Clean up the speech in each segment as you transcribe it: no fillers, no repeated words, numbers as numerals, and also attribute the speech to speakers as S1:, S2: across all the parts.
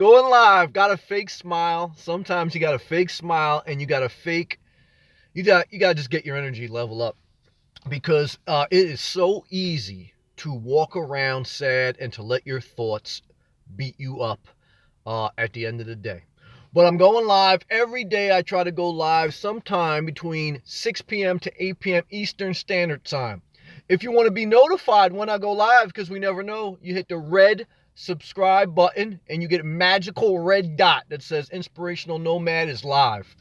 S1: Going live, got a fake smile. Sometimes you got a fake smile and you got to fake, you got to just get your energy level up because it is so easy to walk around sad and to let your thoughts beat you up at the end of the day. But I'm going live every day. I try to go live sometime between 6 p.m. to 8 p.m. Eastern Standard Time. If you want to be notified when I go live, because we never know, you hit the red subscribe button and you get a magical red dot that says Inspirational Nomad is live.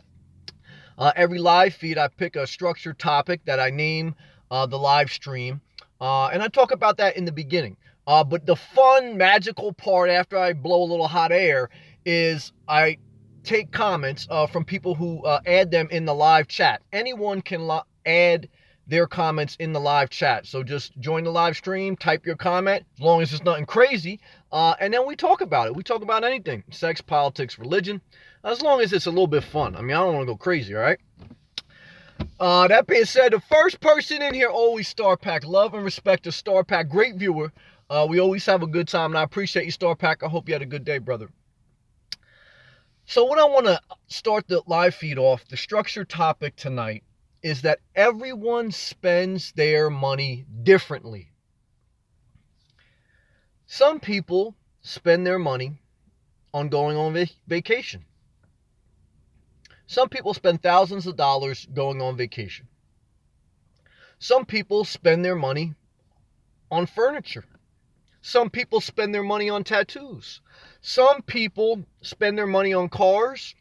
S1: Every live feed, I pick a structured topic that I name the live stream, and I talk about that in the beginning. But the fun, magical part after I blow a little hot air is I take comments from people who add them in the live chat. Anyone can add their comments in the live chat. So just join the live stream, type your comment, as long as it's nothing crazy, and then we talk about it. We talk about anything: sex, politics, religion, as long as it's a little bit fun. I mean, I don't want to go crazy, all right? That being said, the first person in here always Star Pack. Love and respect to Star Pack. Great viewer. We always have a good time, and I appreciate you, Star Pack. I hope you had a good day, brother. So what I want to start the live feed off, the structured topic tonight, is that everyone spends their money differently. Some people spend their money on going on vacation. Some people spend thousands of dollars going on vacation. Some people spend their money on furniture. Some people spend their money on tattoos. Some people spend their money on cars.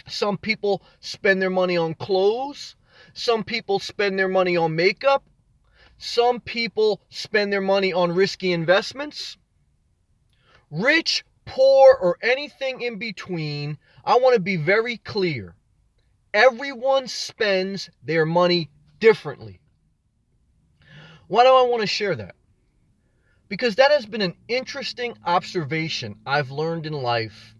S1: Some people spend their money on clothes. Some people spend their money on makeup. Some people spend their money on risky investments. Rich, poor, or anything in between, I want to be very clear. Everyone spends their money differently. Why do I want to share that? Because that has been an interesting observation I've learned in life.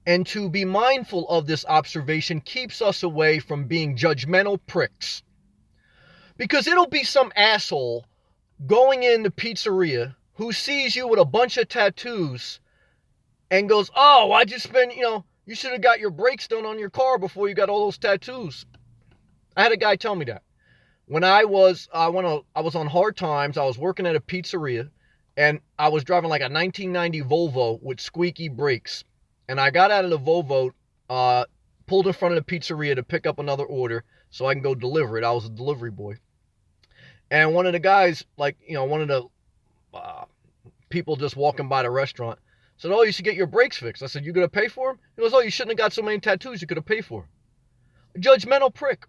S1: And to be mindful of this observation keeps us away from being judgmental pricks. Because it'll be some asshole going in the pizzeria who sees you with a bunch of tattoos and goes, "Oh, why'd you spend, you should have got your brakes done on your car before you got all those tattoos." I had a guy tell me that. When I was on hard times, I was working at a pizzeria, and I was driving like a 1990 Volvo with squeaky brakes. And I got out of the Volvo, pulled in front of the pizzeria to pick up another order so I can go deliver it. I was a delivery boy. And one of the guys, one of the people just walking by the restaurant, said, "Oh, you should get your brakes fixed." I said, "You gonna pay for them?" He goes, "Oh, you shouldn't have got so many tattoos. You could have paid for them." A judgmental prick.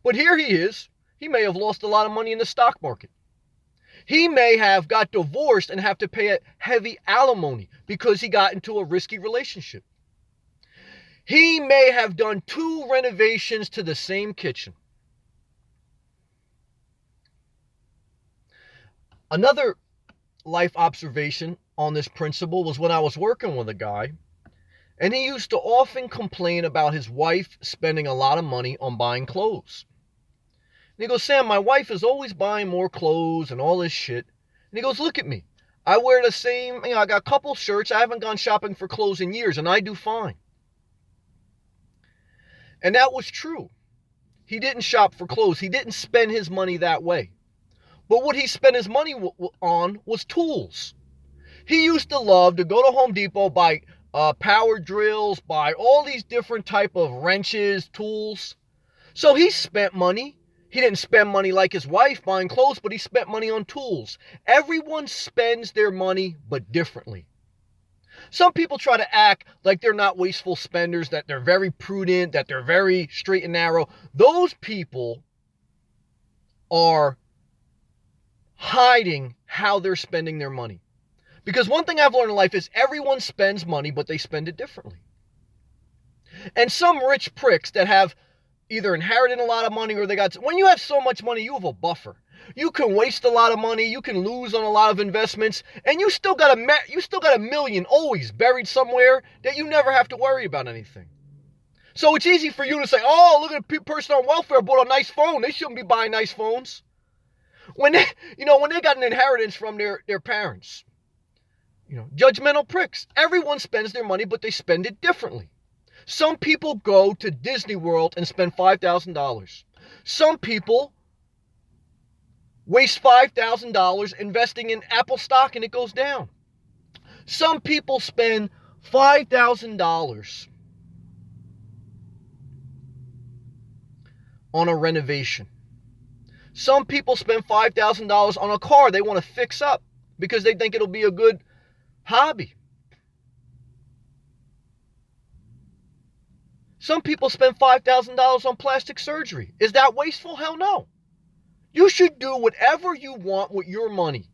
S1: But here he is. He may have lost a lot of money in the stock market. He may have got divorced and have to pay a heavy alimony because he got into a risky relationship. He may have done 2 renovations to the same kitchen. Another life observation on this principle was when I was working with a guy, and he used to often complain about his wife spending a lot of money on buying clothes. And he goes, "Sam, my wife is always buying more clothes and all this shit." And he goes, "Look at me. I wear the same, I got a couple shirts. I haven't gone shopping for clothes in years, and I do fine." And that was true. He didn't shop for clothes. He didn't spend his money that way. But what he spent his money on was tools. He used to love to go to Home Depot, buy power drills, buy all these different type of wrenches, tools. So he spent money. He didn't spend money like his wife buying clothes, but he spent money on tools. Everyone spends their money, but differently. Some people try to act like they're not wasteful spenders, that they're very prudent, that they're very straight and narrow. Those people are hiding how they're spending their money. Because one thing I've learned in life is everyone spends money, but they spend it differently. And some rich pricks that have either inherited a lot of money or when you have so much money, you have a buffer. You can waste a lot of money, you can lose on a lot of investments, and you still got a million always buried somewhere that you never have to worry about anything. So it's easy for you to say, "Oh, look at a person on welfare bought a nice phone. They shouldn't be buying nice phones." When they got an inheritance from their parents. Judgmental pricks. Everyone spends their money, but they spend it differently. Some people go to Disney World and spend $5,000. Some people waste $5,000 investing in Apple stock and it goes down. Some people spend $5,000 on a renovation. Some people spend $5,000 on a car they want to fix up because they think it'll be a good hobby. Some people spend $5,000 on plastic surgery. Is that wasteful? Hell no. You should do whatever you want with your money.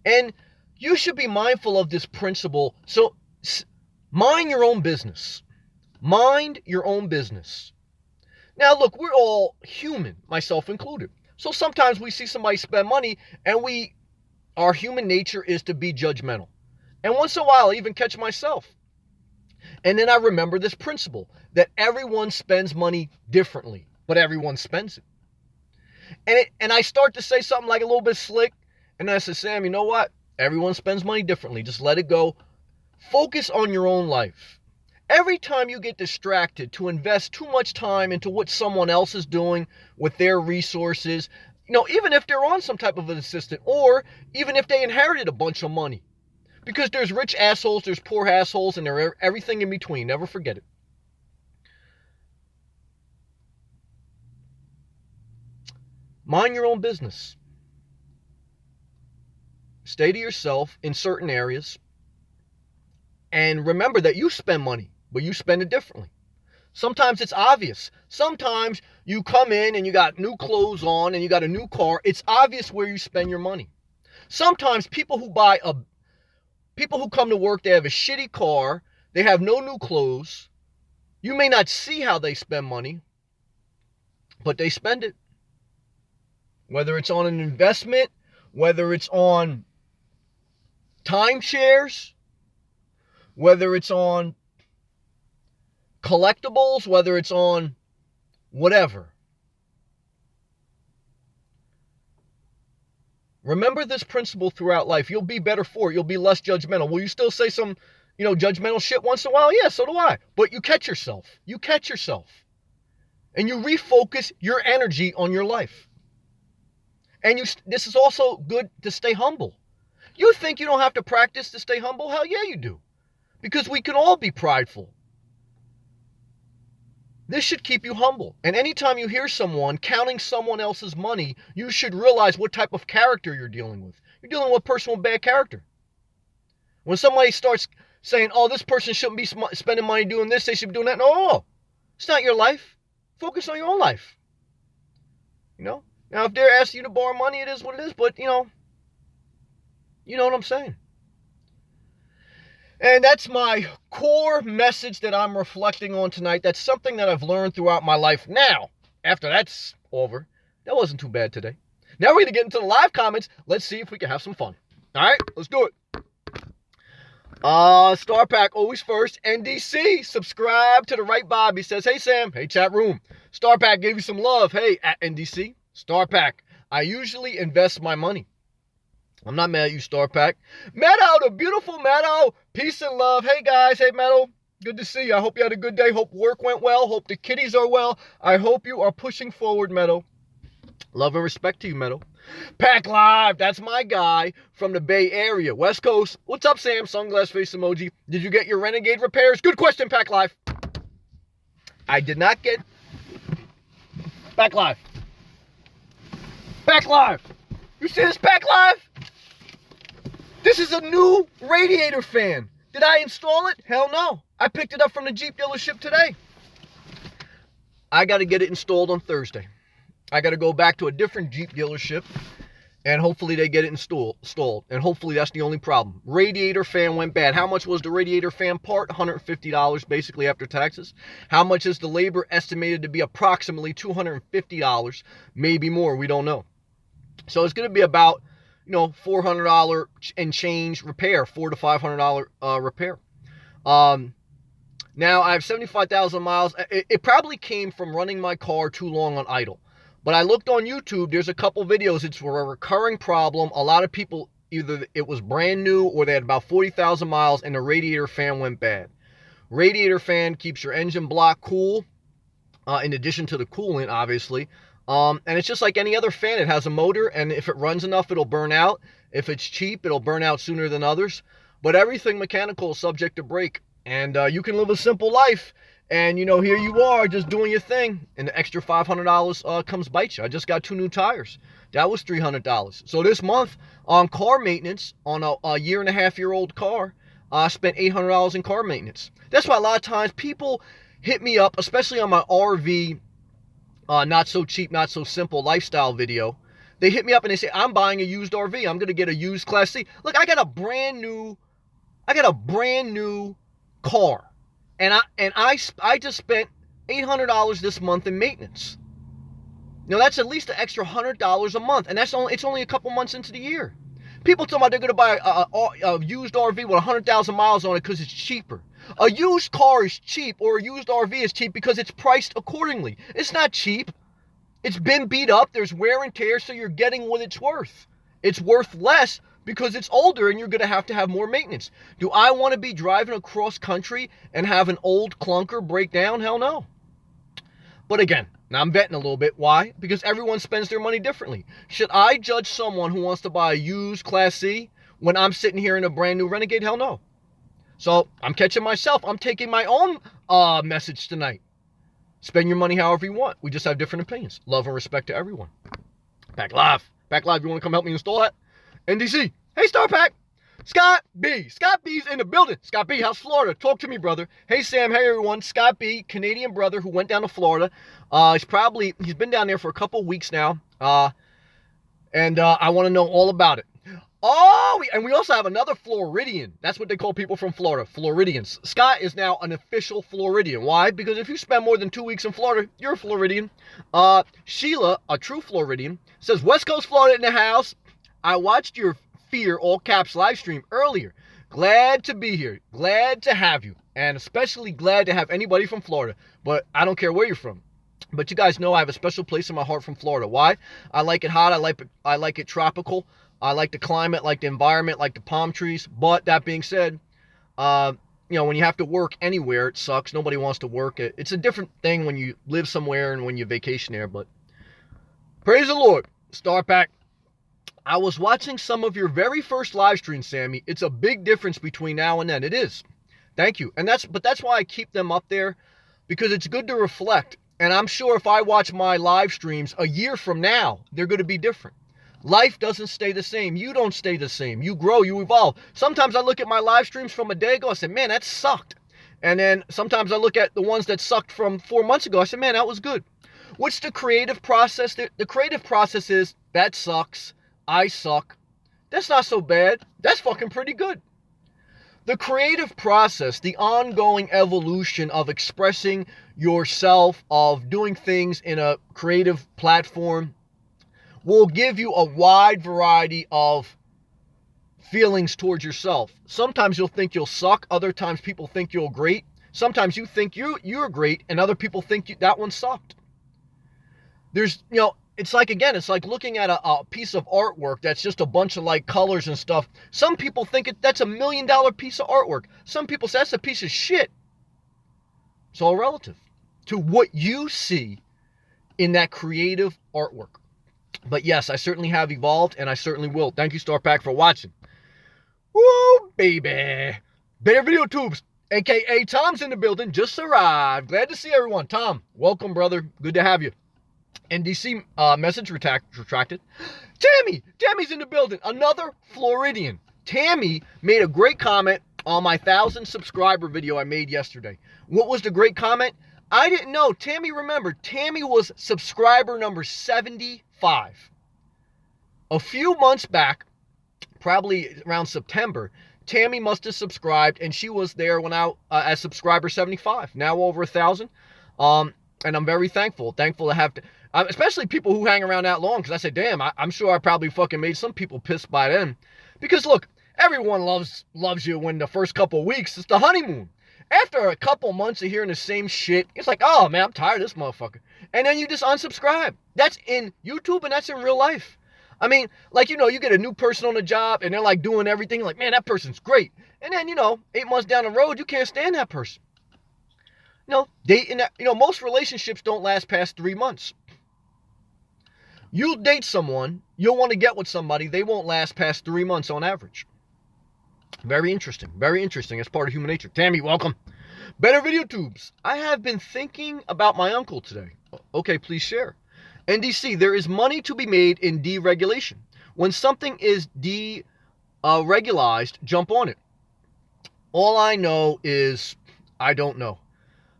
S1: And you should be mindful of this principle. So mind your own business. Mind your own business. Now, look, we're all human, myself included. So sometimes we see somebody spend money and our human nature is to be judgmental. And once in a while, I even catch myself. And then I remember this principle that everyone spends money differently, but everyone spends it. And I start to say something like a little bit slick. And I say, Sam, you know what? Everyone spends money differently. Just let it go. Focus on your own life. Every time you get distracted to invest too much time into what someone else is doing with their resources, even if they're on some type of an assistant, or even if they inherited a bunch of money. Because there's rich assholes, there's poor assholes, and there's everything in between. Never forget it. Mind your own business. Stay to yourself in certain areas. And remember that you spend money, but you spend it differently. Sometimes it's obvious. Sometimes you come in and you got new clothes on and you got a new car. It's obvious where you spend your money. Sometimes people who come to work, they have a shitty car, they have no new clothes. You may not see how they spend money, but they spend it. Whether it's on an investment, whether it's on timeshares, whether it's on collectibles, whether it's on whatever. Remember this principle throughout life. You'll be better for it. You'll be less judgmental. Will you still say some, judgmental shit once in a while? Yeah, so do I. But you catch yourself. And you refocus your energy on your life. And this is also good to stay humble. You think you don't have to practice to stay humble? Hell yeah, you do. Because we can all be prideful. This should keep you humble. And anytime you hear someone counting someone else's money, you should realize what type of character you're dealing with. You're dealing with a person with bad character. When somebody starts saying, oh, this person shouldn't be spending money doing this, they should be doing that. No, it's not your life. Focus on your own life. Now, if they're asking you to borrow money, it is what it is. But, you know what I'm saying. And that's my core message that I'm reflecting on tonight. That's something that I've learned throughout my life. Now, after that's over, that wasn't too bad today. Now we're going to get into the live comments. Let's see if we can have some fun. All right, let's do it. Star Pack, always first. NDC, subscribe to the right Bobby. Says, hey, Sam. Hey, chat room. Star Pack gave you some love. Hey, at NDC. Star Pack, I usually invest my money. I'm not mad at you, Star Pack. Meadow, the beautiful Meadow. Peace and love. Hey, guys. Hey, Meadow. Good to see you. I hope you had a good day. Hope work went well. Hope the kitties are well. I hope you are pushing forward, Meadow. Love and respect to you, Meadow. Pack Live. That's my guy from the Bay Area. West Coast. What's up, Sam? Sunglass face emoji. Did you get your Renegade repairs? Good question, Pack Live. I did not get... Pack Live. Pack Live. You see this, Pack Live? This is a new radiator fan. Did I install it? Hell no. I picked it up from the Jeep dealership today. I got to get it installed on Thursday. I got to go back to a different Jeep dealership, and hopefully they get it installed. And hopefully that's the only problem. Radiator fan went bad. How much was the radiator fan part? $150 basically after taxes. How much is the labor? Estimated to be approximately $250, maybe more. We don't know. So it's going to be about, $400 and change repair, $400 to $500 repair. Now I have 75,000 miles. It probably came from running my car too long on idle. But I looked on YouTube. There's a couple videos. It's a recurring problem. A lot of people, either it was brand new or they had about 40,000 miles and the radiator fan went bad. Radiator fan keeps your engine block cool, in addition to the coolant, obviously. And it's just like any other fan. It has a motor, and if it runs enough, it'll burn out. If it's cheap, it'll burn out sooner than others. But everything mechanical is subject to break. And you can live a simple life. And, here you are just doing your thing. And the extra $500 comes bite you. I just got 2 new tires. That was $300. So this month on car maintenance, on a 1.5-year-old car, I spent $800 in car maintenance. That's why a lot of times people hit me up, especially on my RV, not so cheap, not so simple lifestyle video. They hit me up and they say, I'm buying a used RV. I'm going to get a used Class C. Look, I got a brand new car. And I just spent $800 this month in maintenance. Now that's at least an extra $100 a month. And it's only a couple months into the year. People talking about they're going to buy a used RV with 100,000 miles on it because it's cheaper. A used car is cheap, or a used RV is cheap because it's priced accordingly. It's not cheap. It's been beat up. There's wear and tear, so you're getting what it's worth. It's worth less because it's older and you're going to have more maintenance. Do I want to be driving across country and have an old clunker break down? Hell no. But again, now I'm betting a little bit. Why? Because everyone spends their money differently. Should I judge someone who wants to buy a used Class C when I'm sitting here in a brand new Renegade? Hell no. So I'm catching myself. I'm taking my own message tonight. Spend your money however you want. We just have different opinions. Love and respect to everyone. Back live. You want to come help me install that? NDC. Hey, Star Pack. Scott B. Scott B's in the building. Scott B, how's Florida? Talk to me, brother. Hey, Sam. Hey, everyone. Scott B, Canadian brother who went down to Florida. He's been down there for a couple weeks now. And I want to know all about it. Oh, and we also have another Floridian. That's what they call people from Florida, Floridians. Scott is now an official Floridian. Why? Because if you spend more than 2 weeks in Florida, you're a Floridian. Sheila, a true Floridian, says, West Coast Florida in the house. I watched your Fear all caps live stream earlier. Glad to be here. Glad to have you. And especially glad to have anybody from Florida. But I don't care where you're from. But you guys know I have a special place in my heart from Florida. Why? I like it hot. I like it tropical. I like the climate, like the environment, like the palm trees. But that being said, when you have to work anywhere, it sucks. Nobody wants to work. It's a different thing when you live somewhere and when you vacation there. But praise the Lord. Star Pack. I was watching some of your very first live streams, Sammy. It's a big difference between now and then. It is. Thank you. And that's why I keep them up there, because it's good to reflect. And I'm sure if I watch my live streams a year from now, they're going to be different. Life doesn't stay the same. You don't stay the same. You grow, you evolve. Sometimes I look at my live streams from a day ago. I say, man, that sucked. And then sometimes I look at the ones that sucked from 4 months ago. I say, man, that was good. What's the creative process? The creative process is, that sucks. I suck. That's not so bad. That's fucking pretty good. The creative process, the ongoing evolution of expressing yourself, of doing things in a creative platform, will give you a wide variety of feelings towards yourself. Sometimes you'll think you'll suck. Other times people think you're great. Sometimes you think you're great and other people think that one sucked. It's like looking at a piece of artwork that's just a bunch of like colors and stuff. Some people think that's $1 million piece of artwork. Some people say that's a piece of shit. It's all relative to what you see in that creative artwork. But yes, I certainly have evolved, and I certainly will. Thank you, Star Pack, for watching. Woo, baby. Bear Video Tubes, a.k.a. Tom's in the building, just arrived. Glad to see everyone. Tom, welcome, brother. Good to have you. NDC message retracted. Tammy's in the building. Another Floridian. Tammy made a great comment on my 1,000 subscriber video I made yesterday. What was the great comment? I didn't know. Tammy remembered. Tammy was subscriber number 75. A few months back, probably around September, Tammy must have subscribed, and she was there when as subscriber 75. Now over 1,000. And I'm very thankful to have to, especially people who hang around that long, because I said, damn, I'm sure I probably fucking made some people pissed by then. Because look, everyone loves you when the first couple of weeks, it's the honeymoon. After a couple months of hearing the same shit, it's like, oh man, I'm tired of this motherfucker. And then you just unsubscribe. That's in YouTube and that's in real life. I mean, like, you get a new person on the job and they're like doing everything. Like, man, that person's great. And then, 8 months down the road, you can't stand that person. Dating, most relationships don't last past 3 months. You'll date someone, you'll want to get with somebody, they won't last past 3 months on average. Very interesting. Very interesting. It's part of human nature. Tammy, welcome. Better Video Tubes. I have been thinking about my uncle today. Okay, please share. NDC, there is money to be made in deregulation. When something is deregulized, jump on it. All I know is I don't know.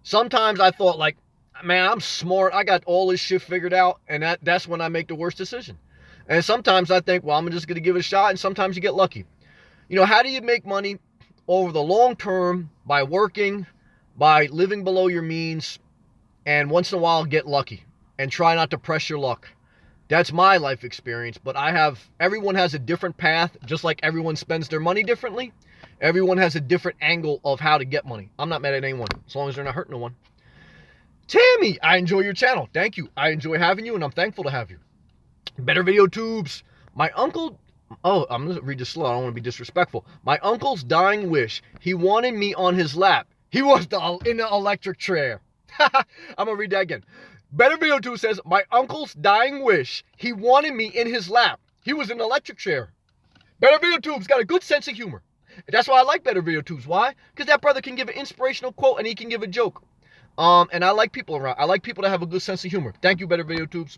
S1: Sometimes I thought like, man, I'm smart. I got all this shit figured out. And that's when I make the worst decision. And sometimes I think, well, I'm just going to give it a shot. And sometimes you get lucky. How do you make money over the long term? By working, by living below your means, and once in a while get lucky and try not to press your luck. That's my life experience, but everyone has a different path, just like everyone spends their money differently. Everyone has a different angle of how to get money. I'm not mad at anyone, as long as they're not hurting no one. Tammy, I enjoy your channel. Thank you. I enjoy having you, and I'm thankful to have you. Better Video Tubes. My uncle... Oh, I'm going to read this slow. I don't want to be disrespectful. My uncle's dying wish. He wanted me on his lap. He was in the electric chair. I'm going to read that again. Better Video 2 says, my uncle's dying wish. He wanted me in his lap. He was in the electric chair. Better Video Tube's got a good sense of humor. That's why I like Better Video Tubes. Why? Because that brother can give an inspirational quote and he can give a joke. And I like people around. I like people that have a good sense of humor. Thank you, Better Video Tubes.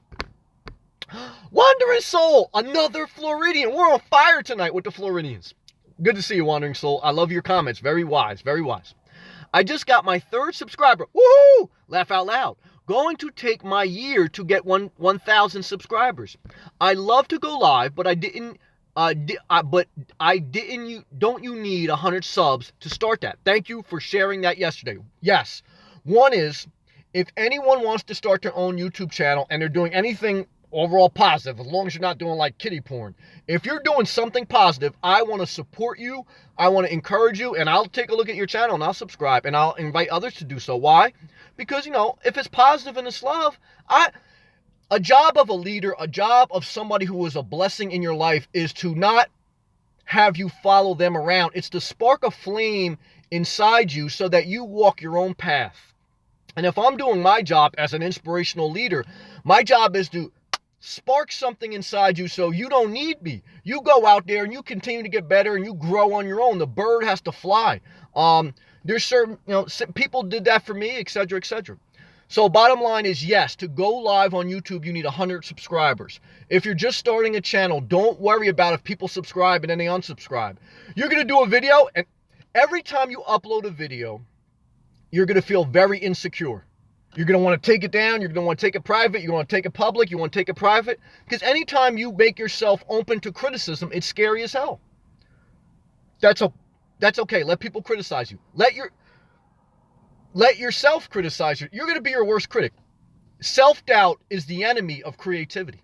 S1: Wandering Soul, another Floridian. We're on fire tonight with the Floridians. Good to see you, Wandering Soul. I love your comments. Very wise, very wise. I just got my 3rd subscriber. Woohoo! Laugh out loud. Going to take my year to get 1,000 subscribers. I love to go live, but I didn't. Don't you need 100 subs to start that? Thank you for sharing that yesterday. Yes. One is, if anyone wants to start their own YouTube channel and they're doing anything overall positive, as long as you're not doing like kiddie porn. If you're doing something positive, I want to support you. I want to encourage you, and I'll take a look at your channel and I'll subscribe and I'll invite others to do so. Why? Because, if it's positive and it's love, a job of a leader, a job of somebody who is a blessing in your life is to not have you follow them around. It's to spark a flame inside you so that you walk your own path. And if I'm doing my job as an inspirational leader, my job is to spark something inside you so you don't need me. You go out there and you continue to get better and you grow on your own. The bird has to fly. There's certain, people did that for me, etc., etc. So bottom line is, yes, to go live on YouTube, you need 100 subscribers. If you're just starting a channel, don't worry about if people subscribe and then they unsubscribe. You're going to do a video, and every time you upload a video, you're going to feel very insecure. You're going to want to take it down. You're going to want to take it private. You want to take it public. You want to take it private. Because anytime you make yourself open to criticism, it's scary as hell. That's okay. Let people criticize you. Let yourself criticize you. You're going to be your worst critic. Self-doubt is the enemy of creativity.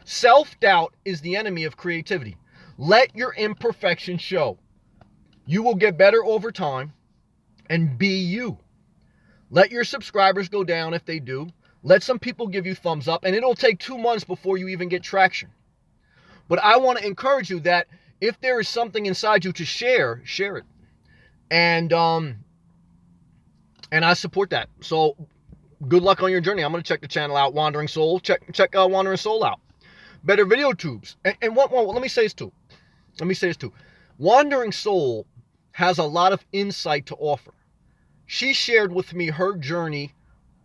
S1: Self-doubt is the enemy of creativity. Let your imperfections show. You will get better over time, and be you. Let your subscribers go down if they do. Let some people give you thumbs up, and it'll take 2 months before you even get traction. But I want to encourage you that if there is something inside you to share, share it. And I support that. So good luck on your journey. I'm going to check the channel out, Wandering Soul. Check Wandering Soul out. Better Video Tubes. And let me say this too. Wandering Soul has a lot of insight to offer. She shared with me her journey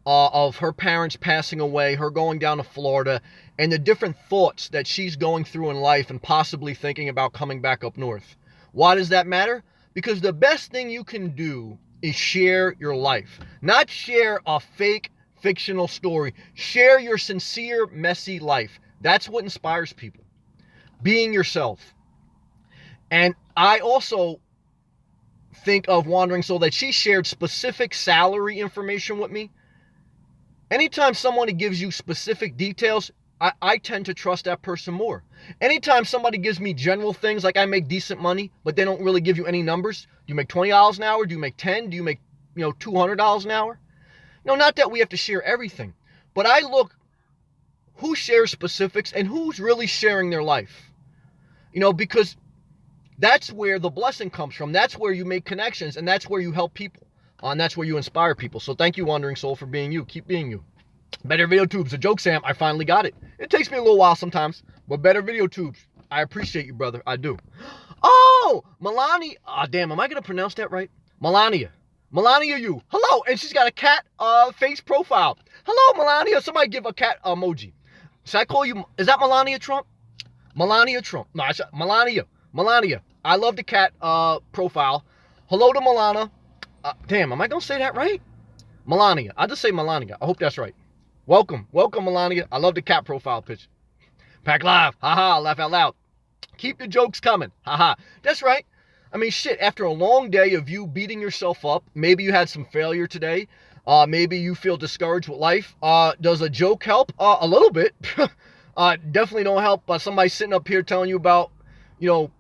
S1: of her parents passing away, her going down to Florida, and the different thoughts that she's going through in life and possibly thinking about coming back up north. Why does that matter? Because the best thing you can do is share your life. Not share a fake, fictional story. Share your sincere, messy life. That's what inspires people. Being yourself. And I also think of Wandering Soul that she shared specific salary information with me. Anytime somebody gives you specific details, I tend to trust that person more. Anytime somebody gives me general things like I make decent money, but they don't really give you any numbers. Do you make $20 an hour? Do you make 10? Do you make $200 an hour. Not that we have to share everything, but I look who shares specifics and who's really sharing their life. Because that's where the blessing comes from. That's where you make connections, and that's where you help people. And that's where you inspire people. So thank you, Wandering Soul, for being you. Keep being you. Better Video Tubes. A joke, Sam. I finally got it. It takes me a little while sometimes, but Better Video Tubes. I appreciate you, brother. I do. Oh, Melania. Damn, am I going to pronounce that right? Melania, you. Hello. And she's got a cat face profile. Hello, Melania. Somebody give a cat emoji. Should I call you? Is that Melania Trump? Melania Trump. No, Melania. I love the cat profile. Hello to Melania. Damn, am I going to say that right? Melania. I'll just say Melania. I hope that's right. Welcome, Melania. I love the cat profile picture. Pack live. Haha, laugh out loud. Keep the jokes coming. Haha. That's right. I mean, shit, after a long day of you beating yourself up, maybe you had some failure today. Maybe you feel discouraged with life. Does a joke help? A little bit. Definitely don't help somebody sitting up here telling you about, you're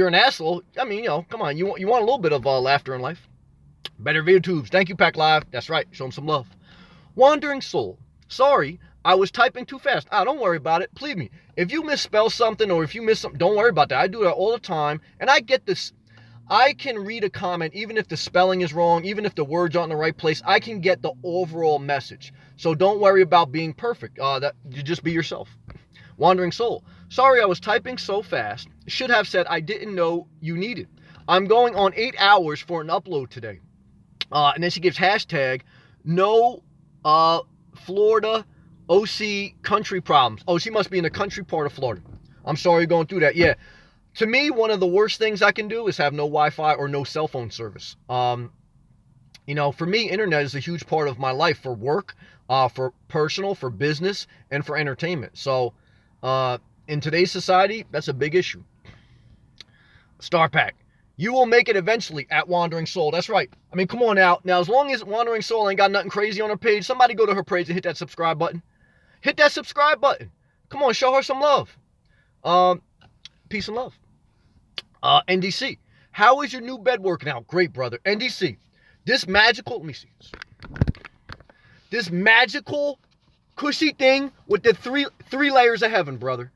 S1: an asshole. I mean, come on. You want a little bit of laughter in life. Better Video Tubes. Thank you, Pack Live. That's right. Show them some love. Wandering Soul. Sorry, I was typing too fast. Don't worry about it. Believe me. If you misspell something or if you miss something, don't worry about that. I do that all the time. And I get this. I can read a comment even if the spelling is wrong, even if the words aren't in the right place. I can get the overall message. So don't worry about being perfect. You just be yourself. Wandering Soul. Sorry, I was typing so fast. Should have said I didn't know you needed. I'm going on 8 hours for an upload today. And then she gives hashtag no Florida OC country problems. Oh, she must be in the country part of Florida. I'm sorry you're going through that. Yeah. To me, one of the worst things I can do is have no Wi-Fi or no cell phone service. For me, internet is a huge part of my life for work, for personal, for business, and for entertainment. So in today's society, that's a big issue. Star Pack. You will make it eventually at Wandering Soul. That's right. I mean, come on now. Now, as long as Wandering Soul ain't got nothing crazy on her page, somebody go to her page and hit that subscribe button. Hit that subscribe button. Come on, show her some love. Peace and love. NDC. How is your new bed working out? Great, brother. NDC. This magical, let me see this. This magical, cushy thing with the three layers of heaven, brother.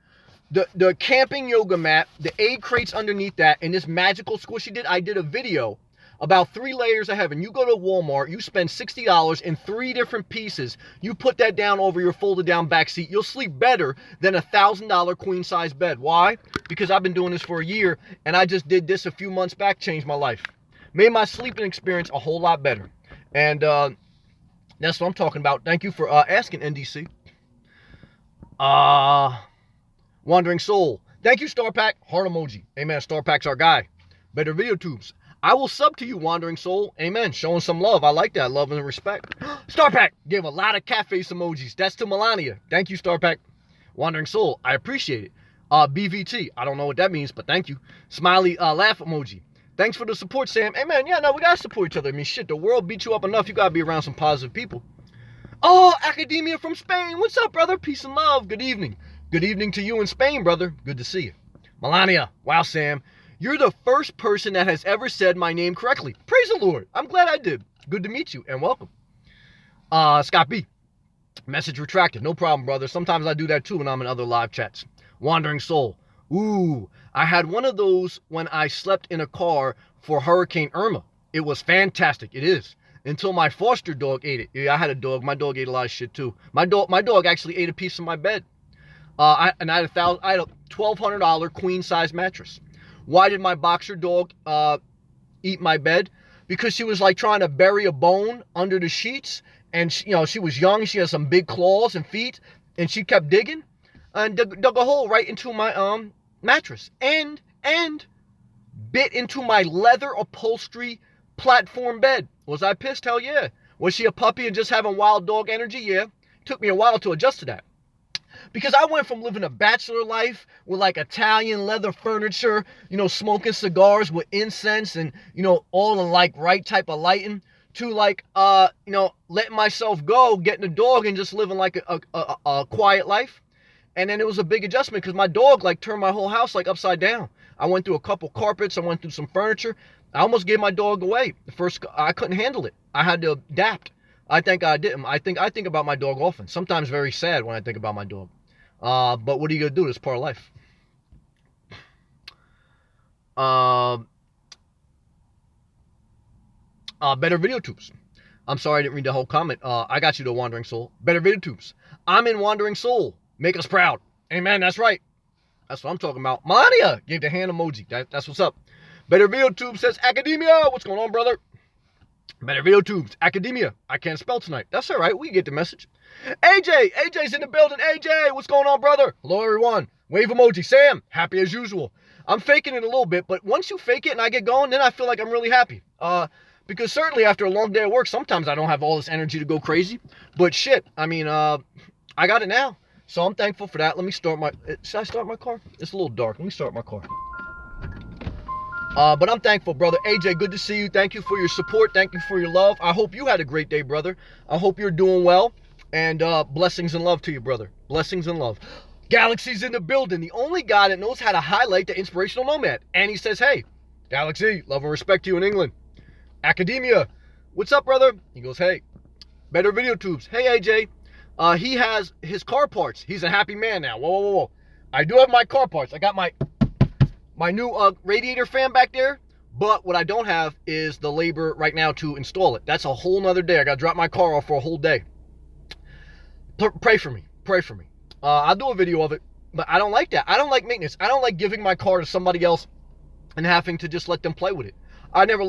S1: The camping yoga mat, the aid crates underneath that, and this magical squishy I did a video about 3 layers of heaven. You go to Walmart, you spend $60 in 3 different pieces. You put that down over your folded down back seat. You'll sleep better than a $1,000 queen size bed. Why? Because I've been doing this for a year, and I just did this a few months back, changed my life. Made my sleeping experience a whole lot better. And that's what I'm talking about. Thank you for asking, NDC. Wandering Soul. Thank you, Star Pack. Heart emoji. Amen. Star Pack's our guy. Better Video Tubes. I will sub to you, Wandering Soul. Amen. Showing some love. I like that. Love and respect. Star Pack gave a lot of cat face emojis. That's to Melania. Thank you, Star Pack. Wandering Soul. I appreciate it. BVT. I don't know what that means, but thank you. Smiley laugh emoji. Thanks for the support, Sam. Amen. Yeah, no, we got to support each other. I mean, shit, the world beat you up enough. You got to be around some positive people. Oh, Academia from Spain. What's up, brother? Peace and love. Good evening. Good evening to you in Spain, brother. Good to see you. Melania. Wow, Sam. You're the first person that has ever said my name correctly. Praise the Lord. I'm glad I did. Good to meet you and welcome. Scott B. Message retracted. No problem, brother. Sometimes I do that too when I'm in other live chats. Wandering Soul. Ooh, I had one of those when I slept in a car for Hurricane Irma. It was fantastic. It is. Until my foster dog ate it. Yeah, I had a dog. My dog ate a lot of shit too. My dog actually ate a piece of my bed. I had a $1,200 queen size mattress. Why did my boxer dog eat my bed? Because she was like trying to bury a bone under the sheets, and she was young. She had some big claws and feet, and she kept digging and dug a hole right into my mattress and bit into my leather upholstery platform bed. Was I pissed? Hell yeah. Was she a puppy and just having wild dog energy? Yeah. Took me a while to adjust to that. Because I went from living a bachelor life with like Italian leather furniture, smoking cigars with incense and, all the like right type of lighting to like, letting myself go, getting a dog and just living like a quiet life. And then it was a big adjustment because my dog like turned my whole house like upside down. I went through a couple carpets. I went through some furniture. I almost gave my dog away. First, I couldn't handle it. I had to adapt. I think I didn't. I think about my dog often. Sometimes very sad when I think about my dog. But what are you gonna do? It's part of life. Better video tubes. I'm sorry I didn't read the whole comment. I got you to Wandering Soul. Better video tubes. I'm in Wandering Soul. Make us proud. Amen. That's right. That's what I'm talking about. Melania gave the hand emoji. That's what's up. Better video tube says academia. What's going on, brother? Better video tubes. Academia. I can't spell tonight. That's all right. We get the message. AJ's in the building. AJ, what's going on, brother? Hello, everyone. Wave emoji. Sam, happy as usual. I'm faking it a little bit, but once you fake it and I get going, then I feel like I'm really happy. Because certainly after a long day at work, sometimes I don't have all this energy to go crazy. But shit, I mean, I got it now. So I'm thankful for that. Let me start my... Should I start my car? It's a little dark. Let me start my car. But I'm thankful, brother. AJ, good to see you. Thank you for your support. Thank you for your love. I hope you had a great day, brother. I hope you're doing well. And blessings and love to you, brother. Blessings and love. Galaxy's in the building. The only guy that knows how to highlight the inspirational nomad. And he says, hey, Galaxy, love and respect to you in England. Academia, what's up, brother? He goes, hey, better video tubes. Hey, AJ, he has his car parts. He's a happy man now. Whoa. I do have my car parts. I got my new radiator fan back there, but what I don't have is the labor right now to install it. That's a whole nother day. I got to drop my car off for a whole day. Pray for me. I'll do a video of it, but I don't like that. I don't like maintenance. I don't like giving my car to somebody else and having to just let them play with it. I never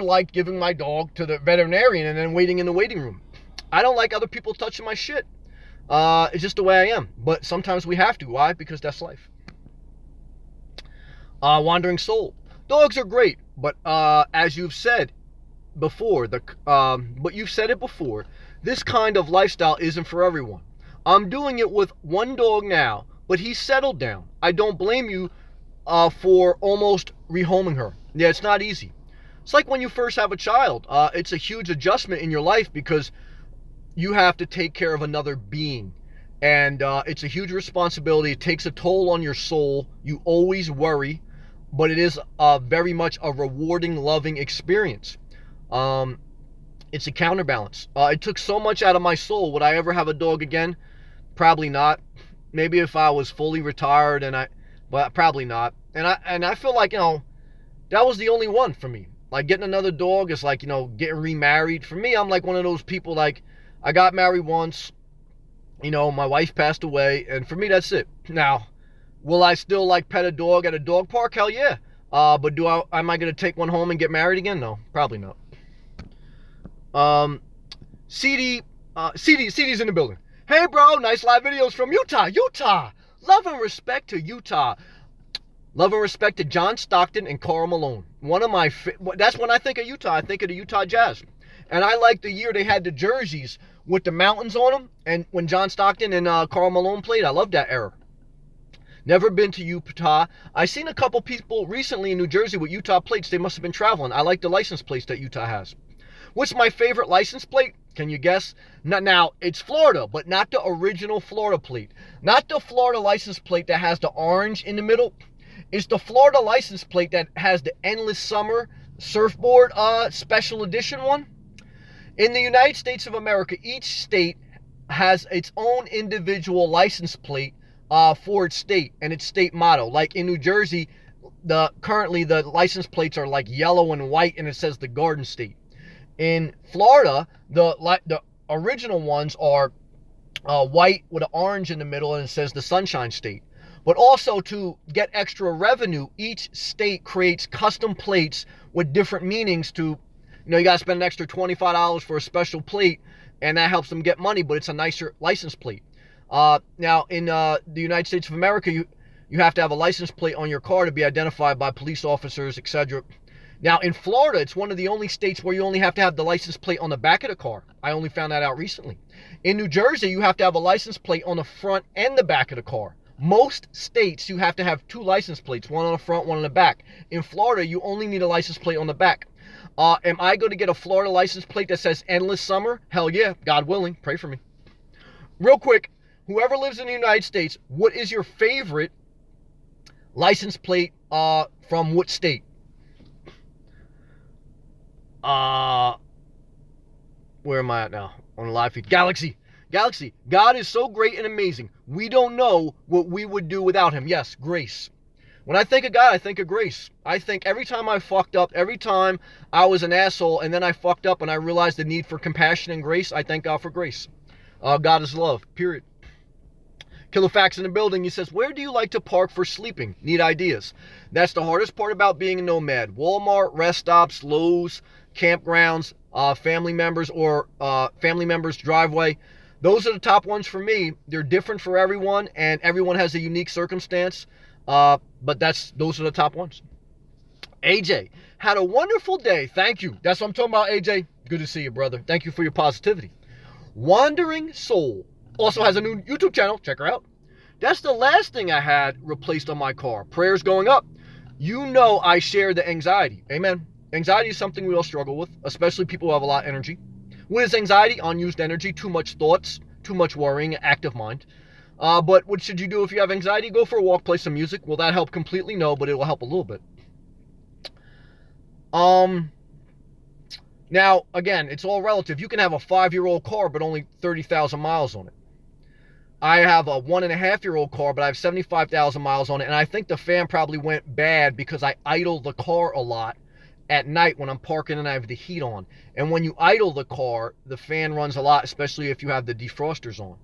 S1: liked giving my dog to the veterinarian and then waiting in the waiting room. I don't like other people touching my shit. It's just the way I am. But sometimes we have to. Why? Because that's life. Wandering Soul. Dogs are great, but as you've said before, this kind of lifestyle isn't for everyone. I'm doing it with one dog now, but he's settled down. I don't blame you for almost rehoming her. Yeah, it's not easy. It's like when you first have a child. It's a huge adjustment in your life because you have to take care of another being. And it's a huge responsibility. It takes a toll on your soul. You always worry, but it is very much a rewarding, loving experience. It's a counterbalance. It took so much out of my soul. Would I ever have a dog again? Probably not. Maybe if I was fully retired, but probably not. And I feel like, that was the only one for me. Like getting another dog is like, getting remarried. For me, I'm like one of those people, like I got married once, my wife passed away, and for me, that's it. Now, will I still like pet a dog at a dog park? Hell yeah. But am I going to take one home and get married again? No, probably not. CD's in the building. Hey, bro, nice live videos from Utah. Love and respect to Utah. Love and respect to John Stockton and Karl Malone. That's when I think of Utah. I think of the Utah Jazz. And I like the year they had the jerseys with the mountains on them. And when John Stockton and Karl Malone played, I love that era. Never been to Utah. I seen a couple people recently in New Jersey with Utah plates. They must have been traveling. I like the license plates that Utah has. What's my favorite license plate? Can you guess? Now, it's Florida, but not the original Florida plate. Not the Florida license plate that has the orange in the middle. It's the Florida license plate that has the Endless Summer surfboard special edition one. In the United States of America, each state has its own individual license plate for its state and its state motto. Like in New Jersey, currently the license plates are like yellow and white, and it says the Garden State. In Florida, the original ones are white with an orange in the middle, and it says the Sunshine State. But also to get extra revenue, each state creates custom plates with different meanings to, you got to spend an extra $25 for a special plate, and that helps them get money, but it's a nicer license plate. Now, in the United States of America, you have to have a license plate on your car to be identified by police officers, etc. Now, in Florida, it's one of the only states where you only have to have the license plate on the back of the car. I only found that out recently. In New Jersey, you have to have a license plate on the front and the back of the car. Most states, you have to have two license plates, one on the front, one on the back. In Florida, you only need a license plate on the back. Am I going to get a Florida license plate that says Endless Summer? Hell yeah, God willing. Pray for me. Real quick, whoever lives in the United States, what is your favorite License plate from what state? Uh, where am I at now? On the live feed. Galaxy. Galaxy. God is so great and amazing. We don't know what we would do without him. Yes, grace. When I think of God, I think of grace. I think every time I fucked up, every time I was an asshole and then I fucked up and I realized the need for compassion and grace, I thank God for grace. God is love, period. Kilofax in the building, he says, where do you like to park for sleeping? Need ideas. That's the hardest part about being a nomad. Walmart, rest stops, Lowe's, campgrounds, family members or family members' driveway. Those are the top ones for me. They're different for everyone, and everyone has a unique circumstance. But those are the top ones. AJ, had a wonderful day. Thank you. That's what I'm talking about, AJ. Good to see you, brother. Thank you for your positivity. Wandering Soul also has a new YouTube channel. Check her out. That's the last thing I had replaced on my car. Prayers going up. You know I share the anxiety. Amen. Anxiety is something we all struggle with, especially people who have a lot of energy. What is anxiety? Unused energy, too much thoughts, too much worrying, active mind. But what should you do if you have anxiety? Go for a walk, play some music. Will that help completely? No, but it will help a little bit. Now, again, it's all relative. You can have a 5-year-old car, but only 30,000 miles on it. I have a 1.5-year-old car, but I have 75,000 miles on it. And I think the fan probably went bad because I idle the car a lot at night when I'm parking and I have the heat on. And when you idle the car, the fan runs a lot, especially if you have the defrosters on.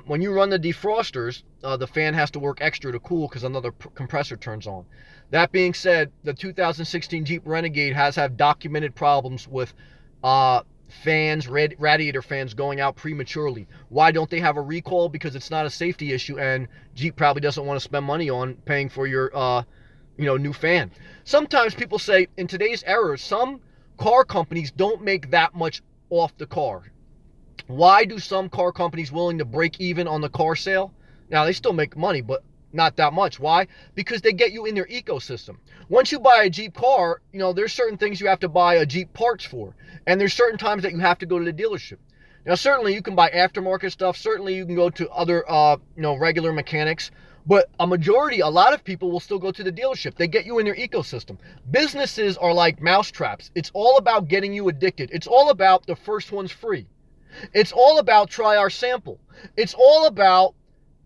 S1: When you run the defrosters, the fan has to work extra to cool because another compressor turns on. That being said, the 2016 Jeep Renegade has had documented problems with fans, radiator fans going out prematurely. Why don't they have a recall? Because it's not a safety issue, and Jeep probably doesn't want to spend money on paying for your new fan. Sometimes people say in today's era, some car companies don't make that much off the car. Why do some car companies willing to break even on the car sale? Now, they still make money, but not that much. Why? Because they get you in their ecosystem. Once you buy a Jeep car, there's certain things you have to buy a Jeep parts for. And there's certain times that you have to go to the dealership. Now, certainly you can buy aftermarket stuff. Certainly you can go to other, regular mechanics. But a lot of people will still go to the dealership. They get you in their ecosystem. Businesses are like mousetraps. It's all about getting you addicted. It's all about the first one's free. It's all about try our sample. It's all about,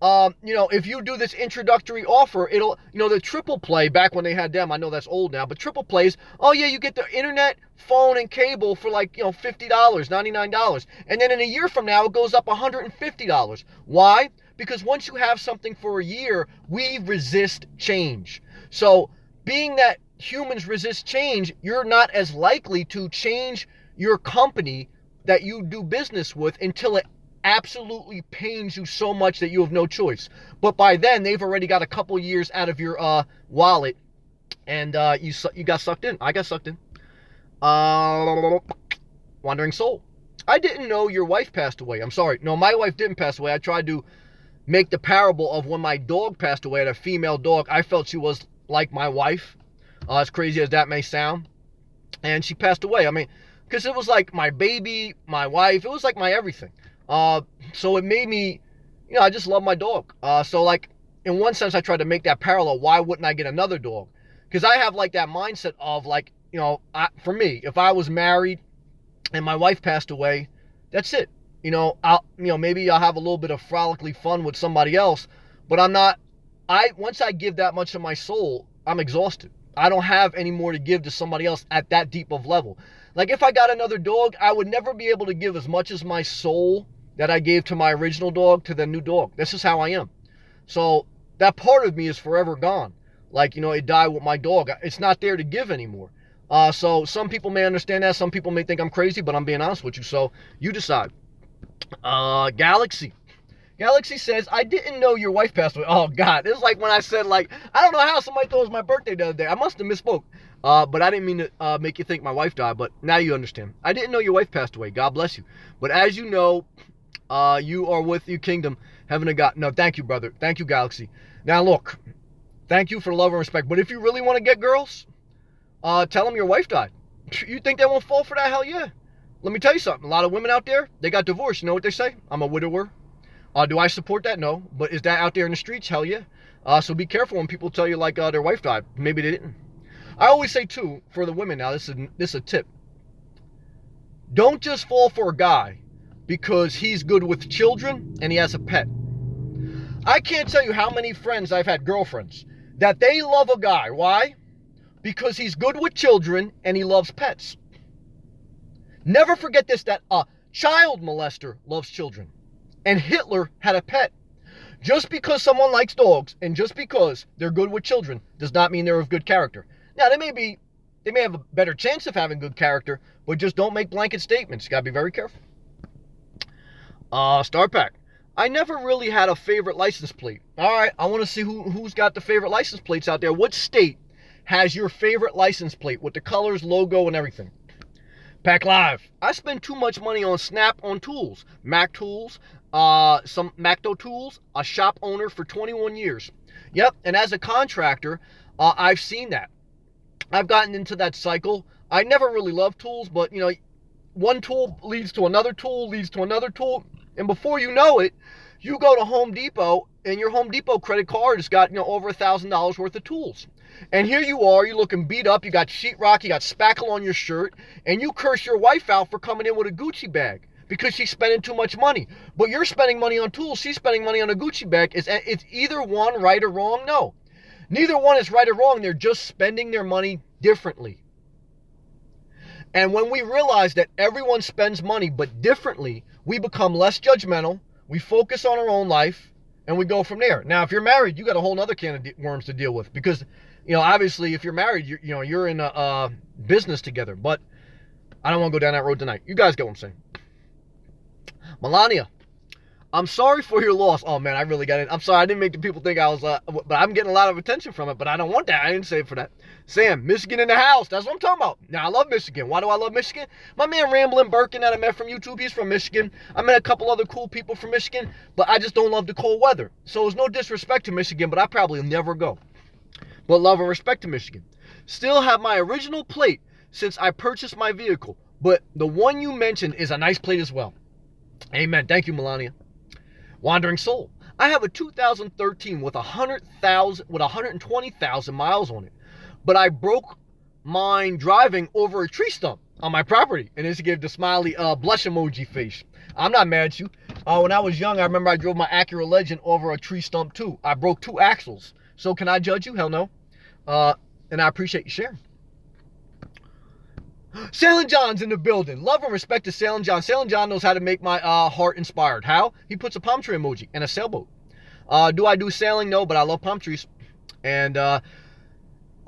S1: if you do this introductory offer, it'll, the triple play back when they had them, I know that's old now, but triple plays, oh yeah, you get the internet, phone, and cable for like, $50, $99. And then in a year from now, it goes up $150. Why? Because once you have something for a year, we resist change. So being that humans resist change, you're not as likely to change your company that you do business with until it absolutely pains you so much that you have no choice. But by then, they've already got a couple years out of your wallet, and you got sucked in. I got sucked in. Wandering Soul. I didn't know your wife passed away. I'm sorry. No, my wife didn't pass away. I tried to make the parable of when my dog passed away. I had a female dog. I felt she was like my wife, as crazy as that may sound. And she passed away. I mean, because it was like my baby, my wife. It was like my everything. So it made me, I just love my dog. So like, in one sense, I tried to make that parallel. Why wouldn't I get another dog? Because I have like that mindset of like, for me, if I was married and my wife passed away, that's it. Maybe I'll have a little bit of frolically fun with somebody else, but once I give that much of my soul, I'm exhausted. I don't have any more to give to somebody else at that deep of level. Like if I got another dog, I would never be able to give as much as my soul that I gave to my original dog to the new dog. This is how I am. So that part of me is forever gone. Like, it died with my dog. It's not there to give anymore. So some people may understand that. Some people may think I'm crazy, but I'm being honest with you. So you decide. Galaxy. Galaxy says, I didn't know your wife passed away. Oh, God. This is like when I said, like, I don't know how somebody thought it was my birthday the other day. I must have misspoke. But I didn't mean to make you think my wife died. But now you understand. I didn't know your wife passed away. God bless you. But as you know, you are with your kingdom, heaven and God. No, thank you, brother. Thank you, Galaxy. Now, look. Thank you for love and respect. But if you really want to get girls, tell them your wife died. You think they won't fall for that? Hell yeah. Let me tell you something. A lot of women out there, they got divorced. You know what they say? I'm a widower. Do I support that? No. But is that out there in the streets? Hell yeah. So be careful when people tell you like their wife died. Maybe they didn't. I always say too, for the women now, this is a tip. Don't just fall for a guy because he's good with children and he has a pet. I can't tell you how many friends I've had, girlfriends, that they love a guy. Why? Because he's good with children and he loves pets. Never forget this, that a child molester loves children. And Hitler had a pet. Just because someone likes dogs and just because they're good with children does not mean they're of good character. Now, they may have a better chance of having good character, but just don't make blanket statements. You gotta be very careful. Start pack. I never really had a favorite license plate. All right, I want to see who's got the favorite license plates out there. What state has your favorite license plate with the colors, logo, and everything? Pack Live. I spend too much money on Snap-on tools, Mac tools, some Macdo tools, a shop owner for 21 years. Yep, and as a contractor, I've seen that. I've gotten into that cycle. I never really loved tools, but one tool leads to another tool, leads to another tool, and before you know it, you go to Home Depot, and your Home Depot credit card has got over $1,000 worth of tools. And here you are, you're looking beat up, you got sheetrock, you got spackle on your shirt, and you curse your wife out for coming in with a Gucci bag because she's spending too much money. But you're spending money on tools, she's spending money on a Gucci bag. It's either one right or wrong? No. Neither one is right or wrong. They're just spending their money differently. And when we realize that everyone spends money but differently, we become less judgmental, we focus on our own life, and we go from there. Now, if you're married, you got a whole other can of worms to deal with because, obviously, if you're married, you're in a business together. But I don't want to go down that road tonight. You guys get what I'm saying. Melania, I'm sorry for your loss. Oh, man, I really got it. I'm sorry. I didn't make the people think I was, but I'm getting a lot of attention from it, but I don't want that. I didn't say it for that. Sam, Michigan in the house. That's what I'm talking about. Now, I love Michigan. Why do I love Michigan? My man Ramblin' Birkin that I met from YouTube, he's from Michigan. I met a couple other cool people from Michigan, but I just don't love the cold weather. So there's no disrespect to Michigan, but I probably never go. But love and respect to Michigan. Still have my original plate since I purchased my vehicle, but the one you mentioned is a nice plate as well. Amen. Thank you, Melania. Wandering Soul. I have a 2013 with 120,000 miles on it, but I broke mine driving over a tree stump on my property, and this gave the smiley blush emoji face. I'm not mad at you. When I was young, I remember I drove my Acura Legend over a tree stump too. I broke 2 axles. So can I judge you? Hell no. And I appreciate you sharing. Sailing John's in the building. Love and respect to Sailing John. Sailing John knows how to make my heart inspired. How? He puts a palm tree emoji and a sailboat. Do I do sailing? No, but I love palm trees. And a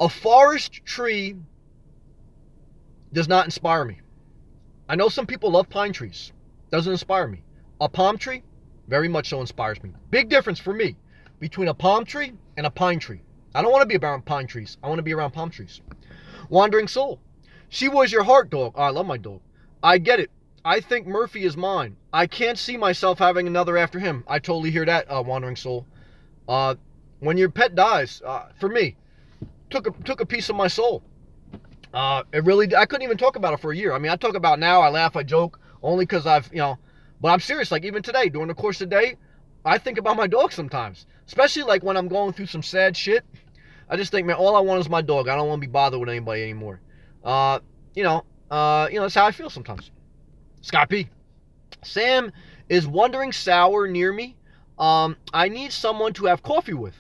S1: forest tree does not inspire me. I know some people love pine trees. Doesn't inspire me. A palm tree very much so inspires me. Big difference for me between a palm tree and a pine tree. I don't want to be around pine trees. I want to be around palm trees. Wandering Soul. She was your heart dog. Oh, I love my dog. I get it. I think Murphy is mine. I can't see myself having another after him. I totally hear that, Wandering Soul. When your pet dies, for me, took a piece of my soul. I couldn't even talk about it for a year. I mean, I talk about it now, I laugh, I joke, only because but I'm serious. Like even today, during the course of the day, I think about my dog sometimes. Especially like when I'm going through some sad shit. I just think, man, all I want is my dog. I don't want to be bothered with anybody anymore. That's how I feel sometimes. Scott P. Sam is Wandering Sour near me. I need someone to have coffee with.